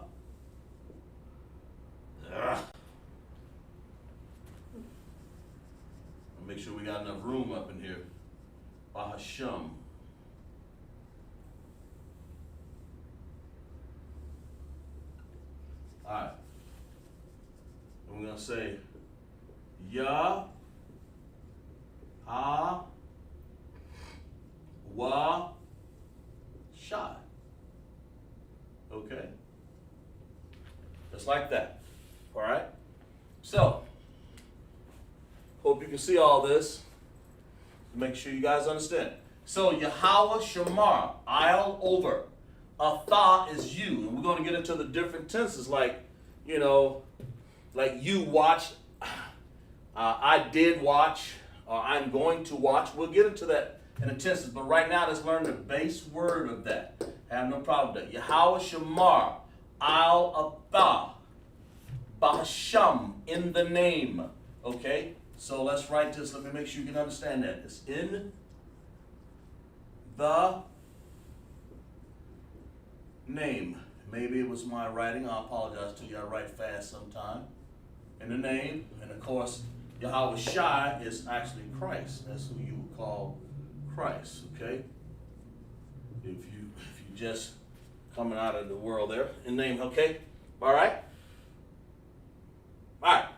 make sure we got enough room up in here. Ba, sham. Alright. And we're going to say ya, ha, wa, shy. Okay? Just like that. Alright? So, hope you can see all this. Make sure you guys understand. So, Yahweh Shamar, I'll over. Atha is you. And we're going to get into the different tenses, like, you know, like you watched, I did watch, or I'm going to watch. We'll get into that in the tenses, but right now let's learn the base word of that. I have no problem with that. Yahweh Shamar, Al Atha, Bahasham, in the name. Okay? So let's write this. Let me make sure you can understand that. It's in the name. Maybe it was my writing. I apologize to you. I write fast sometime. In the name. And of course, Yahweh Shai is actually Christ. That's who you would call Christ. Okay? If you just coming out of the world there. In the name. Okay? All right? All right.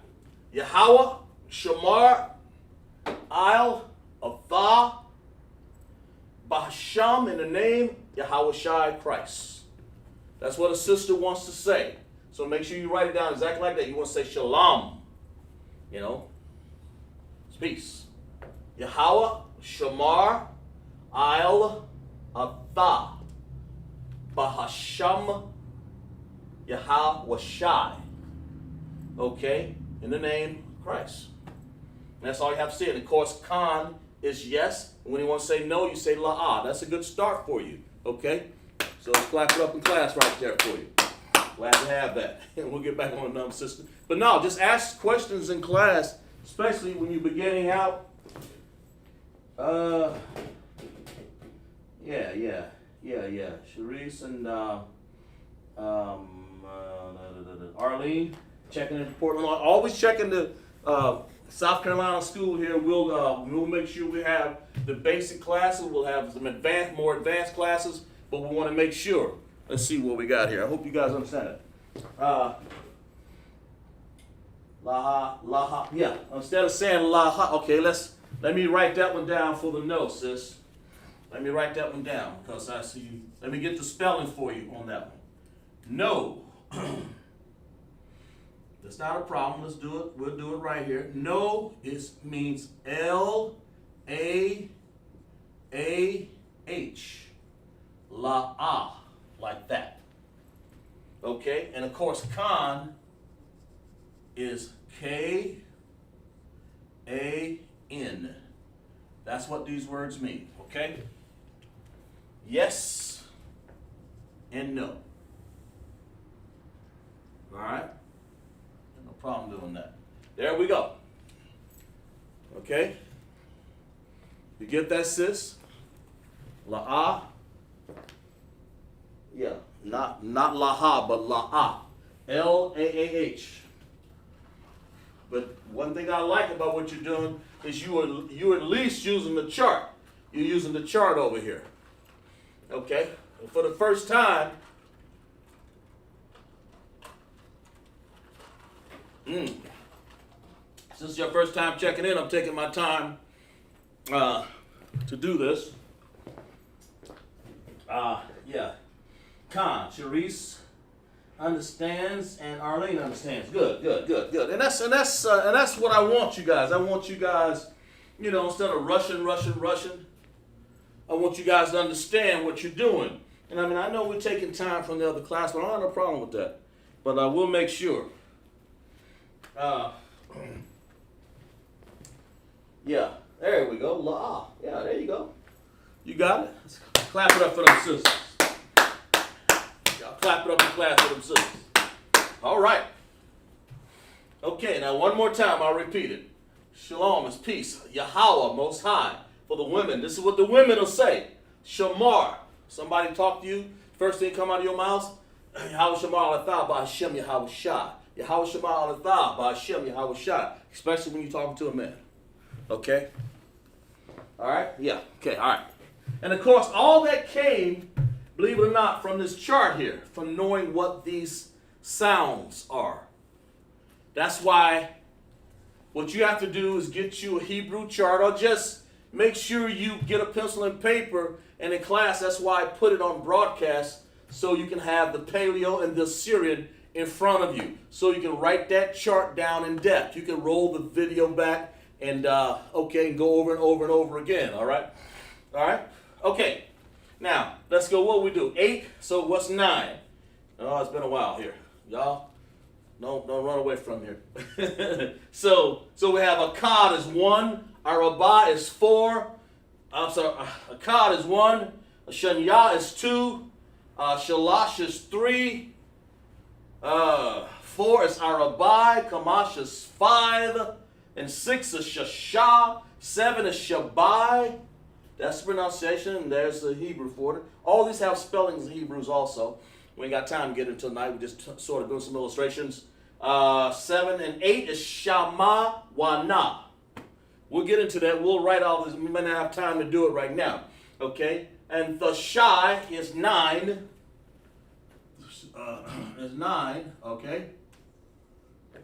Yahweh Shamar I'll Atha Bahasham, in the name Yahweh Shai Christ. That's what a sister wants to say. So make sure you write it down exactly like that. You want to say shalom. You know, it's peace. Yahweh Shamar I'll Atha Bahasham Yahweh Shai. Okay, in the name of Christ. And that's all you have to say. And of course, Khan is yes. When you want to say no, you say la'ah. That's a good start for you. Okay? So let's clap it up in class right there for you. Glad to have that. And we'll get back on another system. But no, just ask questions in class, especially when you're beginning out. Yeah. Sharice and Arlene checking in Portland. Always checking the South Carolina school here. We'll make sure we have the basic classes. We'll have some more advanced classes, but we want to make sure. Let's see what we got here. I hope you guys understand it. Laha. Yeah. Instead of saying laha, okay. Let me write that one down for the notes, sis. Let me write that one down because I see you. Let me get the spelling for you on that one. No. That's not a problem. Let's do it. We'll do it right here. No means L-A-A-H. La-ah. Like that. Okay? And of course, Khan is K-A-N. That's what these words mean. Okay? Yes and no. All right? No problem doing that. There we go. Okay? You get that, sis? La'ah, Yeah, not Laha, but Laah. Laah. But one thing I like about what you're doing is you're at least using the chart. You're using the chart over here. Okay? For the first time, since it's your first time checking in, I'm taking my time to do this. Yeah. Sharice understands and Arlene understands. Good. And that's what I want you guys. I want you guys, instead of rushing, I want you guys to understand what you're doing. And I know we're taking time from the other class, but I don't have no problem with that. But I will make sure. Yeah, there we go. La. Yeah, there you go. You got it? Let's clap it up for them sisters. Y'all clap it up in class for them sisters. All right. Okay, now one more time, I'll repeat it. Shalom is peace. Yahweh, Most High. For the women, this is what the women will say. Shamar. Somebody talk to you, first thing come out of your mouth, Yahweh Shamar Alathah by Hashem Yahweh Shah. Yahweh Shamar Alathah by Hashem Yahweh Shah. Especially when you're talking to a man. Okay? All right? Yeah. Okay, all right. And of course, all that came, believe it or not, from this chart here, from knowing what these sounds are. That's why what you have to do is get you a Hebrew chart, or just make sure you get a pencil and paper. And in class, that's why I put it on broadcast, so you can have the Paleo and the Assyrian in front of you. So you can write that chart down in depth. You can roll the video back and, and go over and over and over again, all right? All right? Okay. Now, let's go. What we do? 8. So what's 9? Oh, it's been a while here. Y'all, don't run away from here. so we have Akkad is 1. Arabah is 4. Akkad is 1. Shanyah is 2. Shalash is 3. 4 is Arabai. Kamash is 5. And 6 is Shashah. 7 is Shabai. That's the pronunciation, and there's the Hebrew for it. All these have spellings in Hebrews also. We ain't got time to get into tonight. We're just sort of doing some illustrations. 7 and 8 is Shama Wana. We'll get into that. We'll write all this. We may not have time to do it right now. Okay? And the Shai is 9. Is 9. Okay?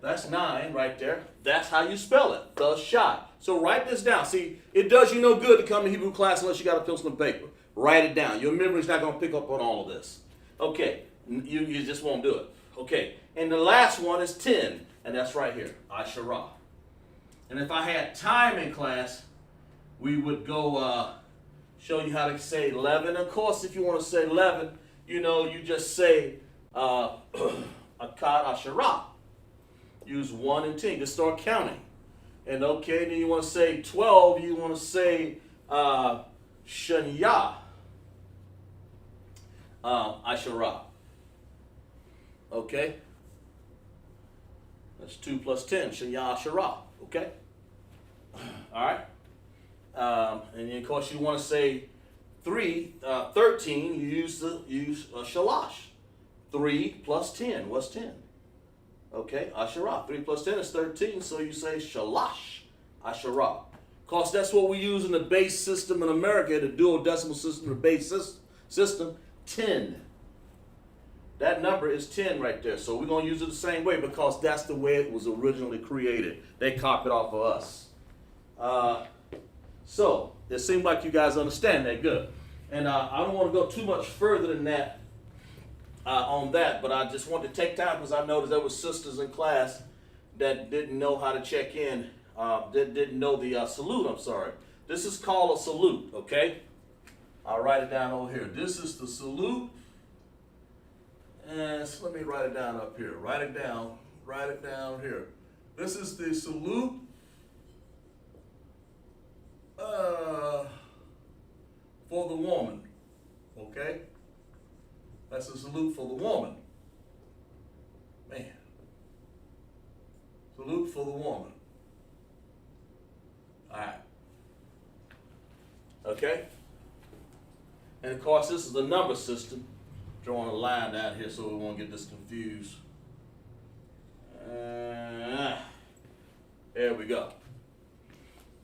That's 9 right there. That's how you spell it. The Shai. So write this down. See, it does you no good to come to Hebrew class unless you got a pencil and paper. Write it down. Your memory's not going to pick up on all of this. Okay. You just won't do it. Okay. And the last one is 10. And that's right here. Asherah. And if I had time in class, we would go show you how to say 11. Of course, if you want to say 11, you just say Akkad Asherah. Use 1 and 10. Just start counting. And then you want to say 12, you want to say Shanyah Asherah. Okay? That's 2 plus 10, Shanyah Asherah. Okay? All right? And then, of course, you want to say 13, you use Shalash. 3 plus 10, what's 10? Okay, Asherah. 3 plus 10 is 13, so you say Shalash Asherah. Of course, that's what we use in the base system in America, the dual decimal system, the base system, 10. That number is 10 right there. So we're going to use it the same way because that's the way it was originally created. They copied off of us. So it seems like you guys understand that good. And I don't want to go too much further than that on that, but I just wanted to take time because I noticed there were sisters in class that didn't know how to check in, that didn't know the salute, I'm sorry. This is called a salute, okay? I'll write it down over here. This is the salute. And so let me write it down up here. Write it down here. This is the salute for the woman, okay? That's a salute for the woman. Man. Salute for the woman. All right. Okay? And of course, this is the number system. drawing a line down here so we won't get this confused. There we go.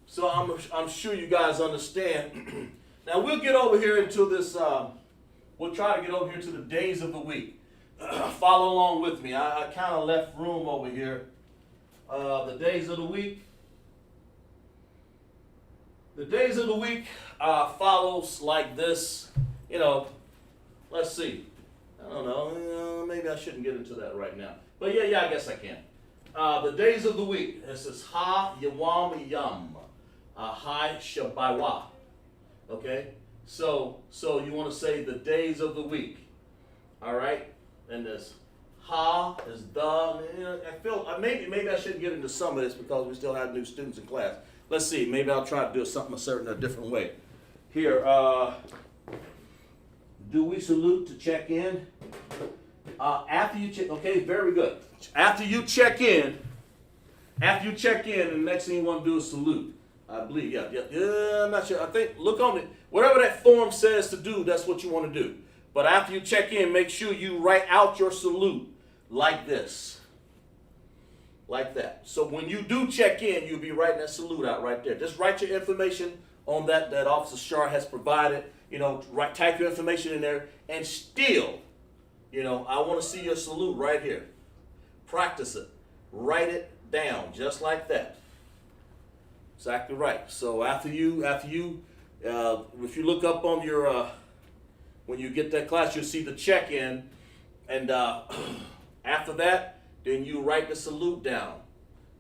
So I'm sure you guys understand. Now we'll get over here into this, we'll try to get over here to the days of the week. Follow along with me. I kind of left room over here. The days of the week. The days of the week follows like this. You know, let's see. I don't know. Maybe I shouldn't get into that right now. But yeah, I guess I can. The days of the week. This is Ha Yawam Yam. Hai Shabawa. Okay? So you want to say the days of the week. All right? And this Ha is the. You know, I feel maybe I shouldn't get into some of this because we still have new students in class. Let's see. Maybe I'll try to do something a different way. Here. Do we salute to check in? After you check. Okay, very good. After you check in, the next thing you want to do is salute. I believe. Yeah. I'm not sure. I think look on it. Whatever that form says to do, that's what you want to do. But after you check in, make sure you write out your salute like this. Like that. So when you do check in, you'll be writing that salute out right there. Just write your information on that Officer Shar has provided. You know, type your information in there. And still, you know, I want to see your salute right here. Practice it. Write it down just like that. Exactly right. So after you, if you look up on your, when you get that class, you'll see the check-in, and after that, then you write the salute down.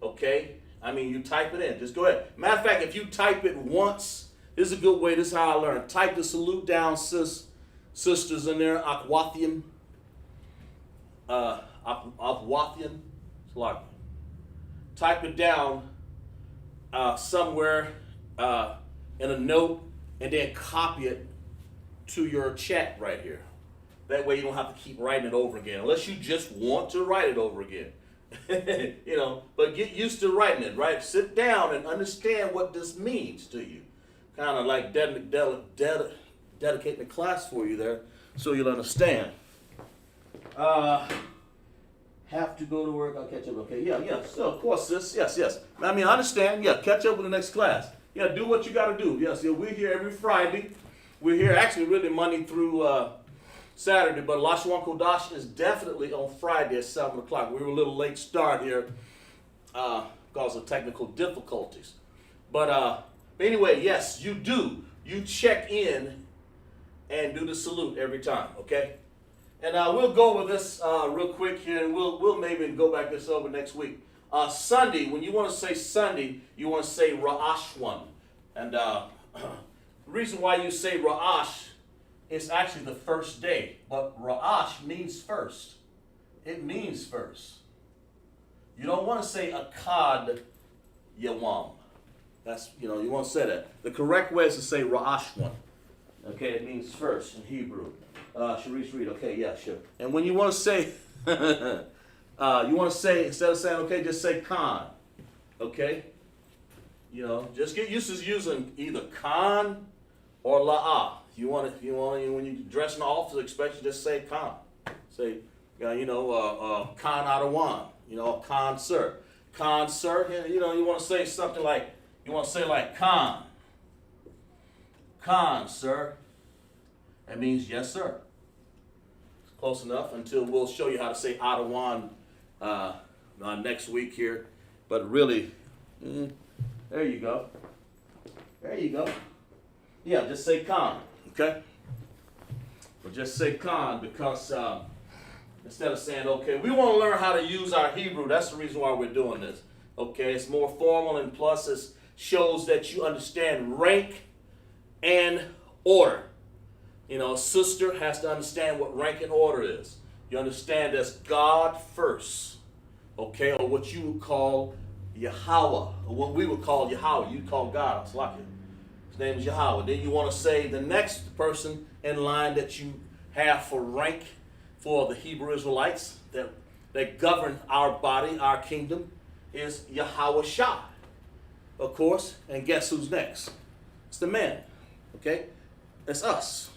Okay? I mean, you type it in. Just go ahead. Matter of fact, if you type it once, this is a good way. This is how I learned. Type the salute down, sisters in there. Akwathian. Akwathian. Type it down somewhere in a note, and then copy it to your chat right here. That way you don't have to keep writing it over again, unless you just want to write it over again. You know, but get used to writing it, right? Sit down and understand what this means to you. Kind of like dedicating the class for you there, so you'll understand. Have to go to work. I'll catch up. Okay, yeah. So of course, sis. Yes. I mean, I understand. Yeah, catch up with the next class. Yeah, do what you got to do. Yes, yeah, we're here every Friday. We're here actually really Monday through Saturday, but Lashawan Qadash is definitely on Friday at 7 o'clock. We were a little late start here because of technical difficulties. But anyway, yes, you do. You check in and do the salute every time, okay? And we'll go over this real quick here, and we'll maybe go back this over next week. Sunday, when you want to say Sunday, you want to say Ra'ashwan. And the reason why you say Ra'ash is actually the first day. But Ra'ash means first. It means first. You don't want to say Akad Yawam. That's, you want to say that. The correct way is to say Ra'ashwan. Okay, it means first in Hebrew. Sharice read. Okay, yeah, sure. And when you want to say, instead of saying, okay, just say Khan. Okay? Just get used to using either Khan or La'ah. When you're dressing the officer, expect you just say Khan. Say, Khan Adawan. Khan sir. Khan sir. You want to say something like, Khan. Khan sir. That means yes sir. It's close enough until we'll show you how to say Adawan next week here. But really, there you go. There you go. Yeah, just say Khan. Okay? But just say Khan because instead of saying, okay, we want to learn how to use our Hebrew. That's the reason why we're doing this. Okay? It's more formal, and plus it shows that you understand rank and order. A sister has to understand what rank and order is. You understand that's God first. Okay? Or what you would call Yahweh. Or what we would call Yahweh. You'd call God. It's like it. His name is Yahweh. Then you want to say the next person in line that you have for rank for the Hebrew Israelites that govern our body, our kingdom, is Yahweh Shah. Of course. And guess who's next? It's the men. Okay? It's us.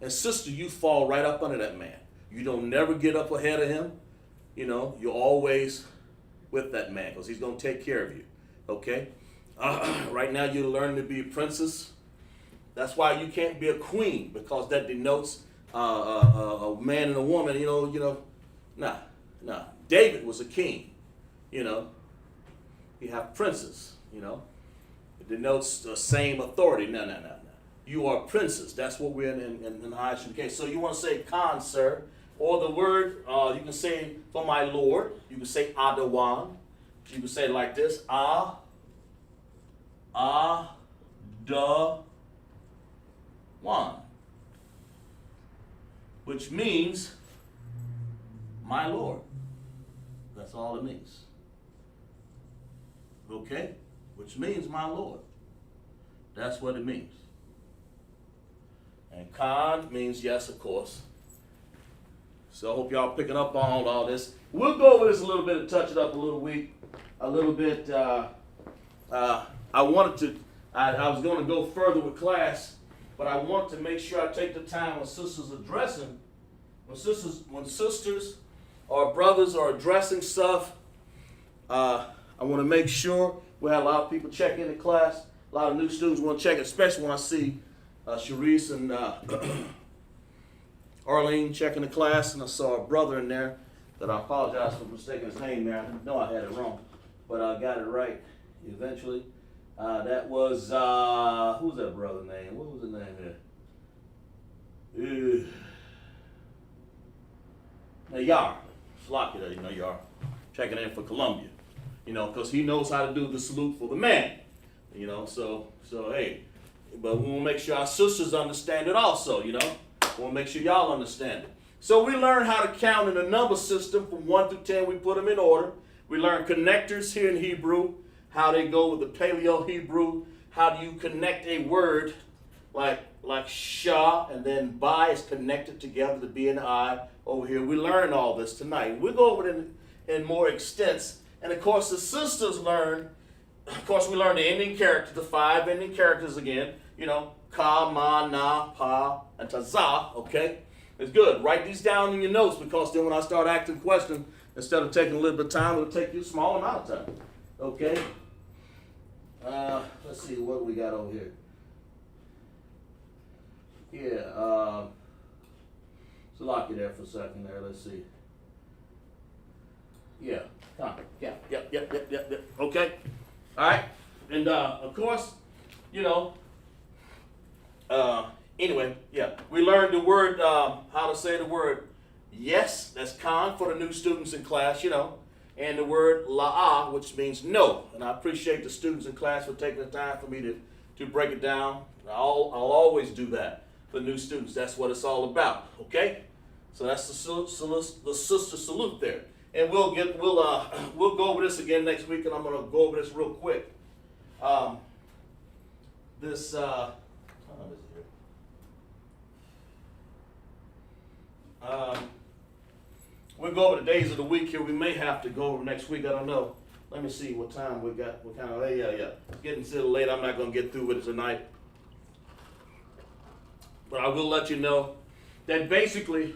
And sister, you fall right up under that man. You don't never get up ahead of him. You know, you're always with that man because he's going to take care of you. Okay? Right now you're learning to be a princess. That's why you can't be a queen, because that denotes a man and a woman. Nah. David was a king. You know, you have princes. You know, it denotes the same authority. No. You are a princess. That's what we're in the Isupk. So you want to say Khan, sir, or the word you can say for my Lord. You can say Adawan. You can say it like this: Adawan, which means my Lord. That's all it means. Okay? Which means my Lord. That's what it means. And Khan means yes, of course. So I hope y'all picking up on all this. We'll go over this a little bit and touch it up a little bit. I was going to go further with class, but I want to make sure I take the time when sisters addressing, when sisters or brothers are addressing stuff. I want to make sure we have a lot of people check into class. A lot of new students want to check it, especially when I see Sharice and Arlene checking the class, and I saw a brother in there that I apologize for mistaking his name there. I know I had it wrong, but I got it right eventually. That was, who's that brother's name? What was his name here? Yar. Slocky there, Yar. Checking in for Columbia. Because he knows how to do the salute for the man. So hey. But we want to make sure our sisters understand it also, We want to make sure y'all understand it. So we learn how to count in a number system from 1 through 10. We put them in order. We learn connectors here in Hebrew, how they go with the Paleo Hebrew. How do you connect a word like Shah, and then Bai is connected together to be an I over here. We learn all this tonight. We'll go over it in more extents. And of course, the sisters learn. Of course, we learn the ending characters, the 5 ending characters again. Ka, ma, na, pa, and taza, okay? It's good. Write these down in your notes, because then when I start asking questions, instead of taking a little bit of time, it'll take you a small amount of time, okay? Let's see, what do we got over here? Yeah, so lock you there for a second there. Let's see. Yeah, yep. Okay? All right? And, of course, anyway, yeah, we learned the word, how to say the word yes, that's Khan for the new students in class, and the word la'ah, which means no. And I appreciate the students in class for taking the time for me to break it down. I'll always do that for new students. That's what it's all about, okay? So that's the sister salute there. And we'll go over this again next week, and I'm going to go over this real quick. We'll go over the days of the week here. We may have to go over next week. I don't know. Let me see what time we got. What kind of? Yeah. It's getting a little late. I'm not going to get through with it tonight. But I will let you know that basically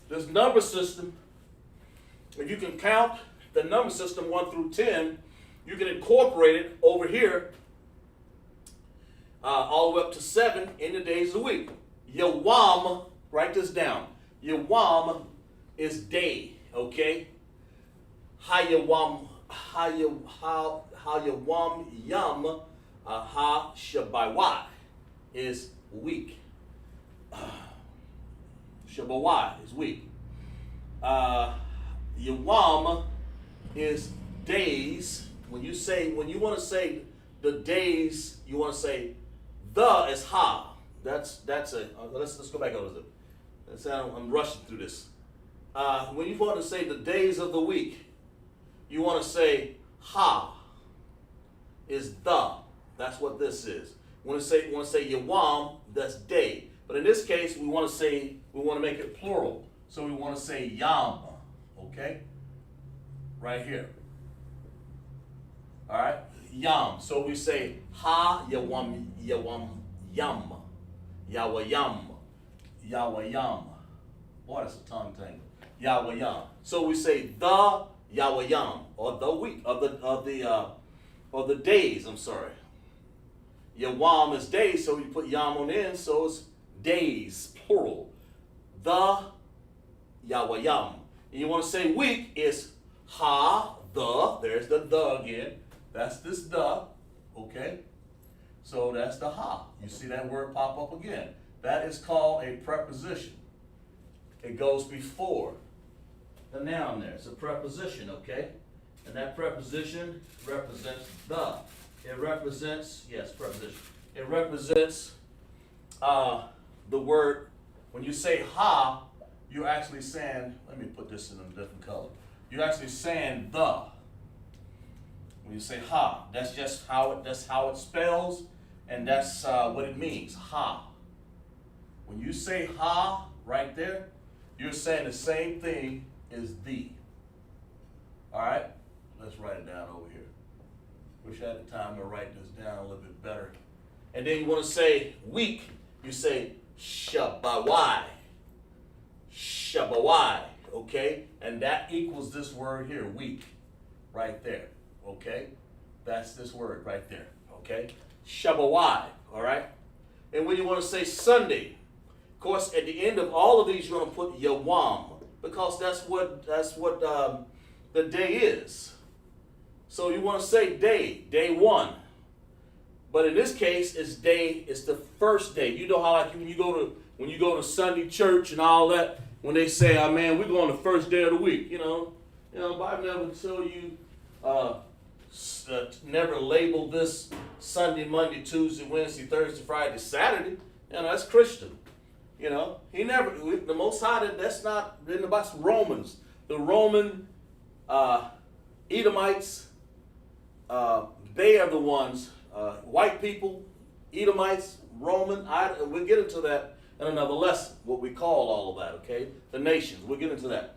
this number system, if you can count the number system 1 through 10, you can incorporate it over here all the way up to 7 in the days of the week. Yawam, write this down. Yawam is day, okay? Hayawam yam ha shabaywa is week. Shabaywa is week. Yawam is days. When you want to say the days, you want to say the is ha. That's a. Let's go back over this. I'm rushing through this. When you want to say the days of the week, you want to say ha is the. That's what this is. We want to say yawam, that's day. But in this case, we want to make it plural. So we want to say yam. Okay? Right here. All right? Yam. So we say ha yawam yam. Yawa yam. Yahweh-yam. Boy, that's a tongue thing. Yahweh-yam. So we say the Yahweh-yam, or the week, or the days, I'm sorry. Yawam is days, so you put yam on the end, so it's days, plural. The Yahweh-yam. And you want to say week is ha, the, there's the again. That's this the, okay? So that's the ha. You see that word pop up again. That is called a preposition. It goes before the noun there. It's a preposition, okay? And that preposition represents the. It represents, yes, preposition. It represents the word, when you say ha, you're actually saying, let me put this in a different color. You're actually saying the. When you say ha, that's just how it spells, and that's what it means, ha. When you say ha right there, you're saying the same thing as the. All right, let's write it down over here. Wish I had the time to write this down a little bit better. And then you want to say week, you say shabawai. Shabawai, okay? And that equals this word here, week, right there, okay? That's this word right there, okay? Shabawai, all right? And when you want to say Sunday, of course, at the end of all of these, you're going to put Yawam, because that's what the day is. So you want to say day one. But in this case, it's the first day. You know how like when you go to Sunday church and all that, when they say, "Oh man, we're going the first day of the week," the Bible never tell you never label this Sunday, Monday, Tuesday, Wednesday, Thursday, Friday, Saturday. That's Christian. He never, the Most High, that's not in the Bible. Romans, the Roman Edomites, they are the ones, white people, Edomites, Roman, we'll get into that in another lesson, what we call all of that, okay? The nations, we'll get into that.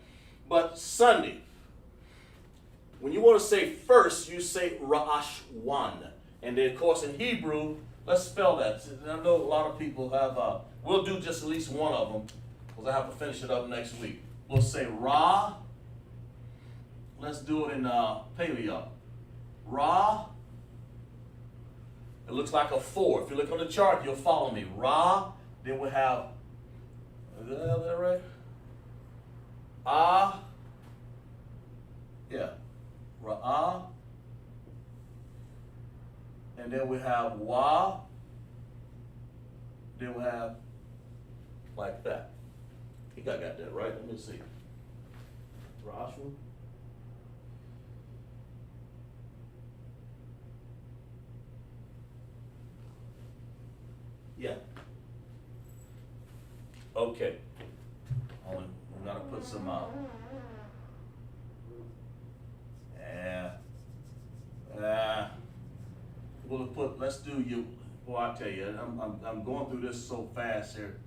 But Sunday, when you want to say first, you say Lashawan. And then, of course, in Hebrew, let's spell that. I know a lot of people have, we'll do just at least one of them, because I have to finish it up next week. We'll say Ra. Let's do it in Paleo. Ra. It looks like a 4. If you look on the chart, you'll follow me. Ra. Then we have, is that right? Ah. Yeah. Ra'ah. And then we have Wa. Then we have like that. I think I got that right. Let me see. Rashwa. Yeah. Okay. We're gonna put some let's do you. Well, I tell you, I'm going through this so fast here.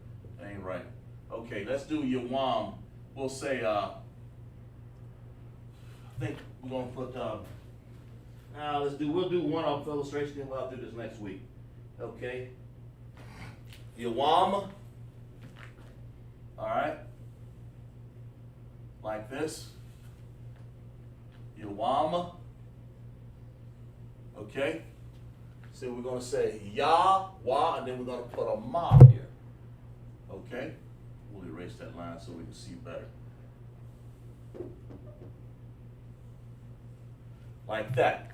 It ain't right. Okay, let's do Yawam. We'll say I think we're gonna put we'll do one off illustration, then we'll do this next week. Okay. Yawam. All right. Like this. Yawam. Okay. So we're going to say Yah, Wa, and then we're going to put a Ma here. Okay? We'll erase that line so we can see better. Like that.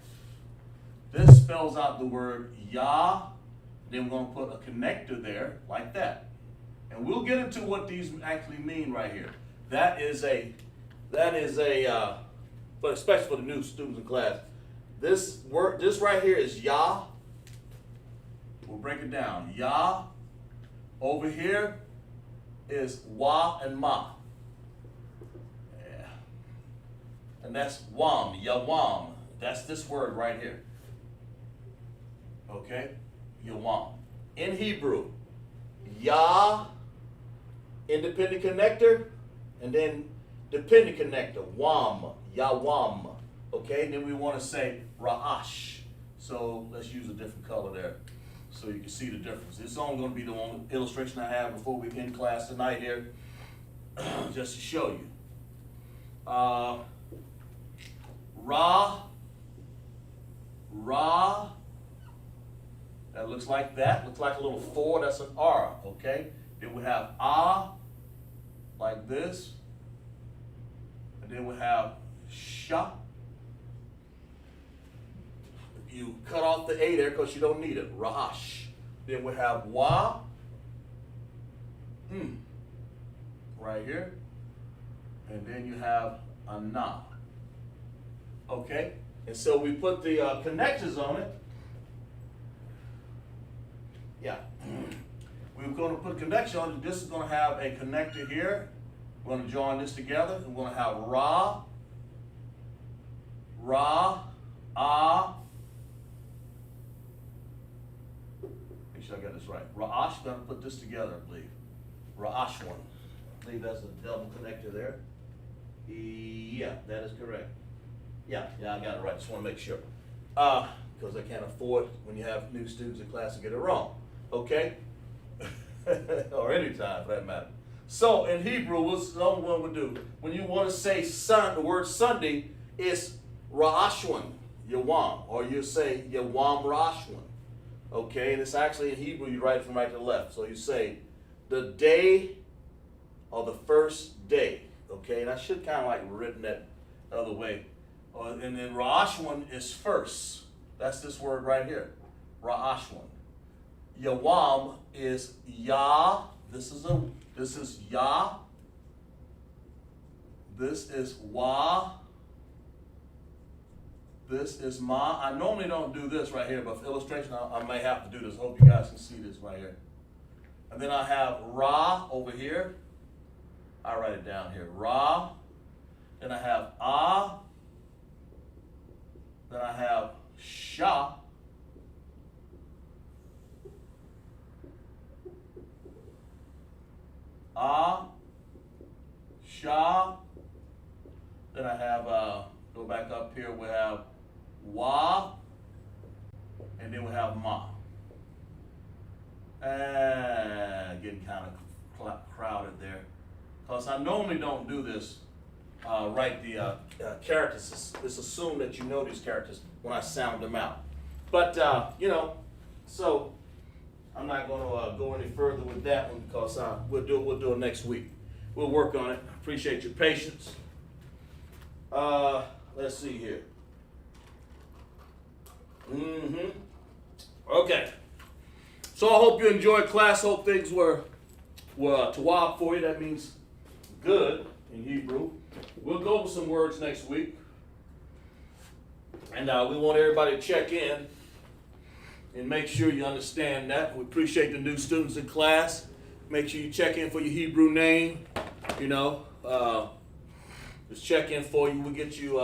This spells out the word Yah. Then we're going to put a connector there, like that. And we'll get into what these actually mean right here. That is a, but especially for the new students in class. This right here is Yah. We'll break it down. Yah. Over here is Wa and Ma. Yeah. And that's Wam, Yawam. That's this word right here. Okay? Yawam. In Hebrew, Yah, independent connector, and then dependent connector, Wam, Yawam. Okay? And then we want to say Ra'ash. So let's use a different color there. so you can see the difference. This is only going to be the one illustration I have before we end class tonight here, just to show you. Ra, that looks like that. Looks like a little 4. That's an R. Okay. Then we have like this, and then we have sha. You cut off the A there because you don't need it. Rash. Then we have wa. Right here. And then you have a na. Okay? And so we put the connectors on it. Yeah. We're going to put connection on it. This is going to have a connector here. We're going to join this together. We're going to have ra, ah. Make sure I got this right. Ra'ash, going to put this together, I believe. Ra'ashwan. I believe that's a double connector there. Yeah, that is correct. Yeah, I got it right. Just want to make sure. Because I can't afford, when you have new students in class, to get it wrong. Okay? Or any time, for that matter. So, in Hebrew, what's the only one we do? When you want to say sun, the word Sunday is Ra'ashwan, Yawam. Or you say Yawam Ra'ashwan. Okay? And it's actually in Hebrew, you write it from right to left. So you say, the day or the first day. Okay? And I should kind of like written that other way. And then Ra'ashwan is first. That's this word right here. Ra'ashwan. Yawam is Yah. This is Yah. This is Wa. This is Ma. I normally don't do this right here, but for illustration, I may have to do this. Hope you guys can see this right here. And then I have Ra over here. I write it down here. Ra. Then I have Ah. Then I have Sha. Ah, Sha. Then I have, go back up here, we have Wa. And then we have Ma. Getting kind of crowded there. Because I normally don't do this, write the characters. It's assumed that you know these characters when I sound them out. But, so I'm not going to go any further with that one because we'll do it next week. We'll work on it. Appreciate your patience. Let's see here. Okay. So I hope you enjoyed class. Hope things were tawab for you. That means good in Hebrew. We'll go over some words next week. And we want everybody to check in and make sure you understand that. We appreciate the new students in class. Make sure you check in for your Hebrew name. Just check in for you. We'll get you,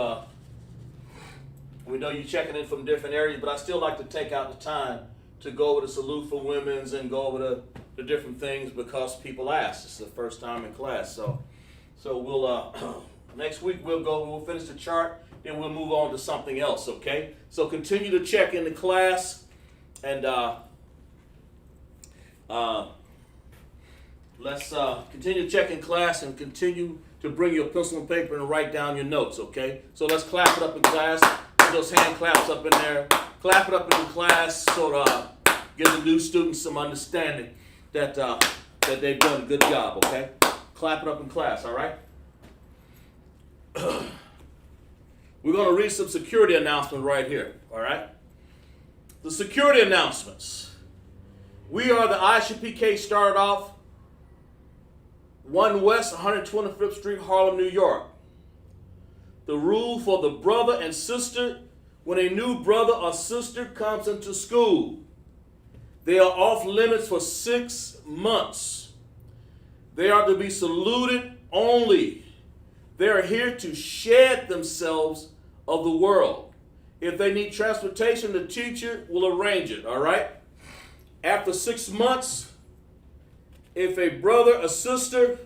we know you're checking in from different areas, but I still like to take out the time to go over the salute for women's and go over the different things because people ask. It's the first time in class. So we'll, next week we'll finish the chart, then we'll move on to something else, okay? So continue to check in the class. And let's continue to check in class and continue to bring your pencil and paper and write down your notes, okay? So let's clap it up in class. Put those hand claps up in there. Clap it up in the class so to give the new students some understanding that they've done a good job, okay? Clap it up in class, all right? We're going to read some security announcements right here, all right? The security announcements. We are the Isupk, started off 1 West 125th Street, Harlem, New York. The rule for the brother and sister when a new brother or sister comes into school. They are off limits for 6 months. They are to be saluted only. They are here to shed themselves of the world. If they need transportation, the teacher will arrange it, all right? After 6 months, if a brother or sister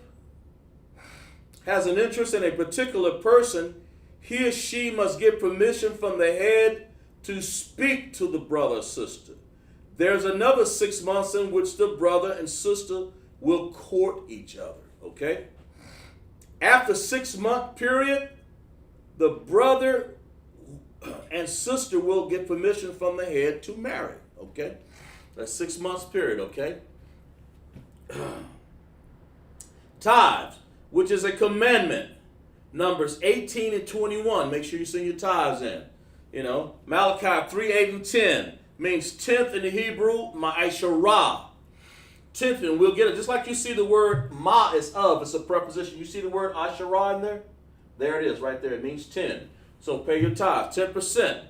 has an interest in a particular person, he or she must get permission from the head to speak to the brother or sister. There's another 6 months in which the brother and sister will court each other, okay? After 6 month period, the brother and sister will get permission from the head to marry, okay? That's 6 months period, okay? Tithes, which is a commandment. Numbers 18 and 21. Make sure you send your tithes in. You know, Malachi 3, 8 and 10 means 10th in the Hebrew, ma'asharah. 10th, and we'll get it. Just like you see the word ma is of, it's a preposition. You see the word asherah in there? There it is, right there. It means 10. So pay your tithe. 10%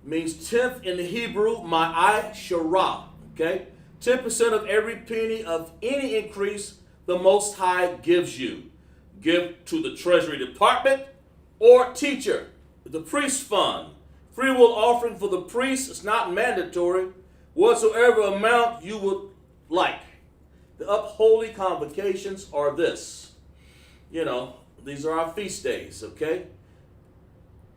means 10th in the Hebrew, ma'asharah. Okay? 10% of every penny of any increase the Most High gives you. Give to the Treasury Department or teacher, the priest fund. Free will offering for the priest is not mandatory. Whatsoever amount you would like. The upholy convocations are this. You know, these are our feast days, okay?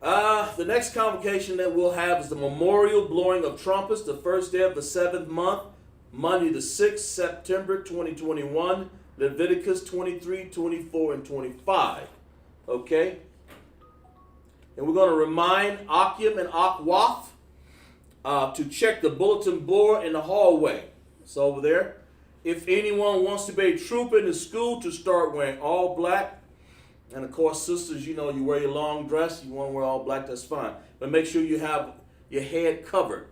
The next convocation that we'll have is the memorial blowing of trumpets, the first day of the 7th month, Monday the 6th, September 2021, Leviticus 23, 24, and 25, okay? And we're going to remind Akim and Akwath to check the bulletin board in the hallway. It's over there. If anyone wants to be a trooper in the school, to start wearing all black. And of course, sisters, you know, you wear your long dress. You want to wear all black, that's fine. But make sure you have your head covered.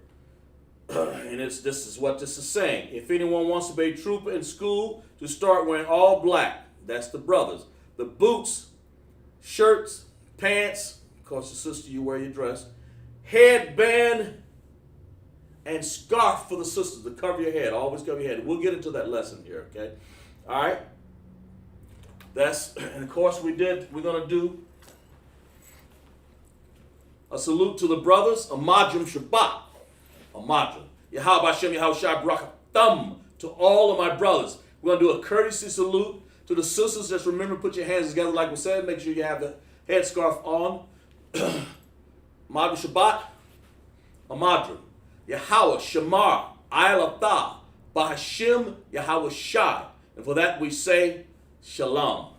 And this is what this is saying. If anyone wants to be a trooper in school, to start wearing all black. That's the brothers. The boots, shirts, pants. Of course, the sister, you wear your dress. Headband and scarf for the sisters to cover your head. Always cover your head. We'll get into that lesson here, okay? All right? And of course, we're going to do a salute to the brothers, a Madrim Shabbat, a Madrim. Yahweh Hashem, Yahweh Shai Brakathum, to all of my brothers. We're going to do a courtesy salute to the sisters. Just remember, put your hands together like we said. Make sure you have the headscarf on. Madrim Shabbat, a Madrim. Yahweh Shamar, Aylatah, Bahashim, Yahweh Shai. And for that we say, Shalom.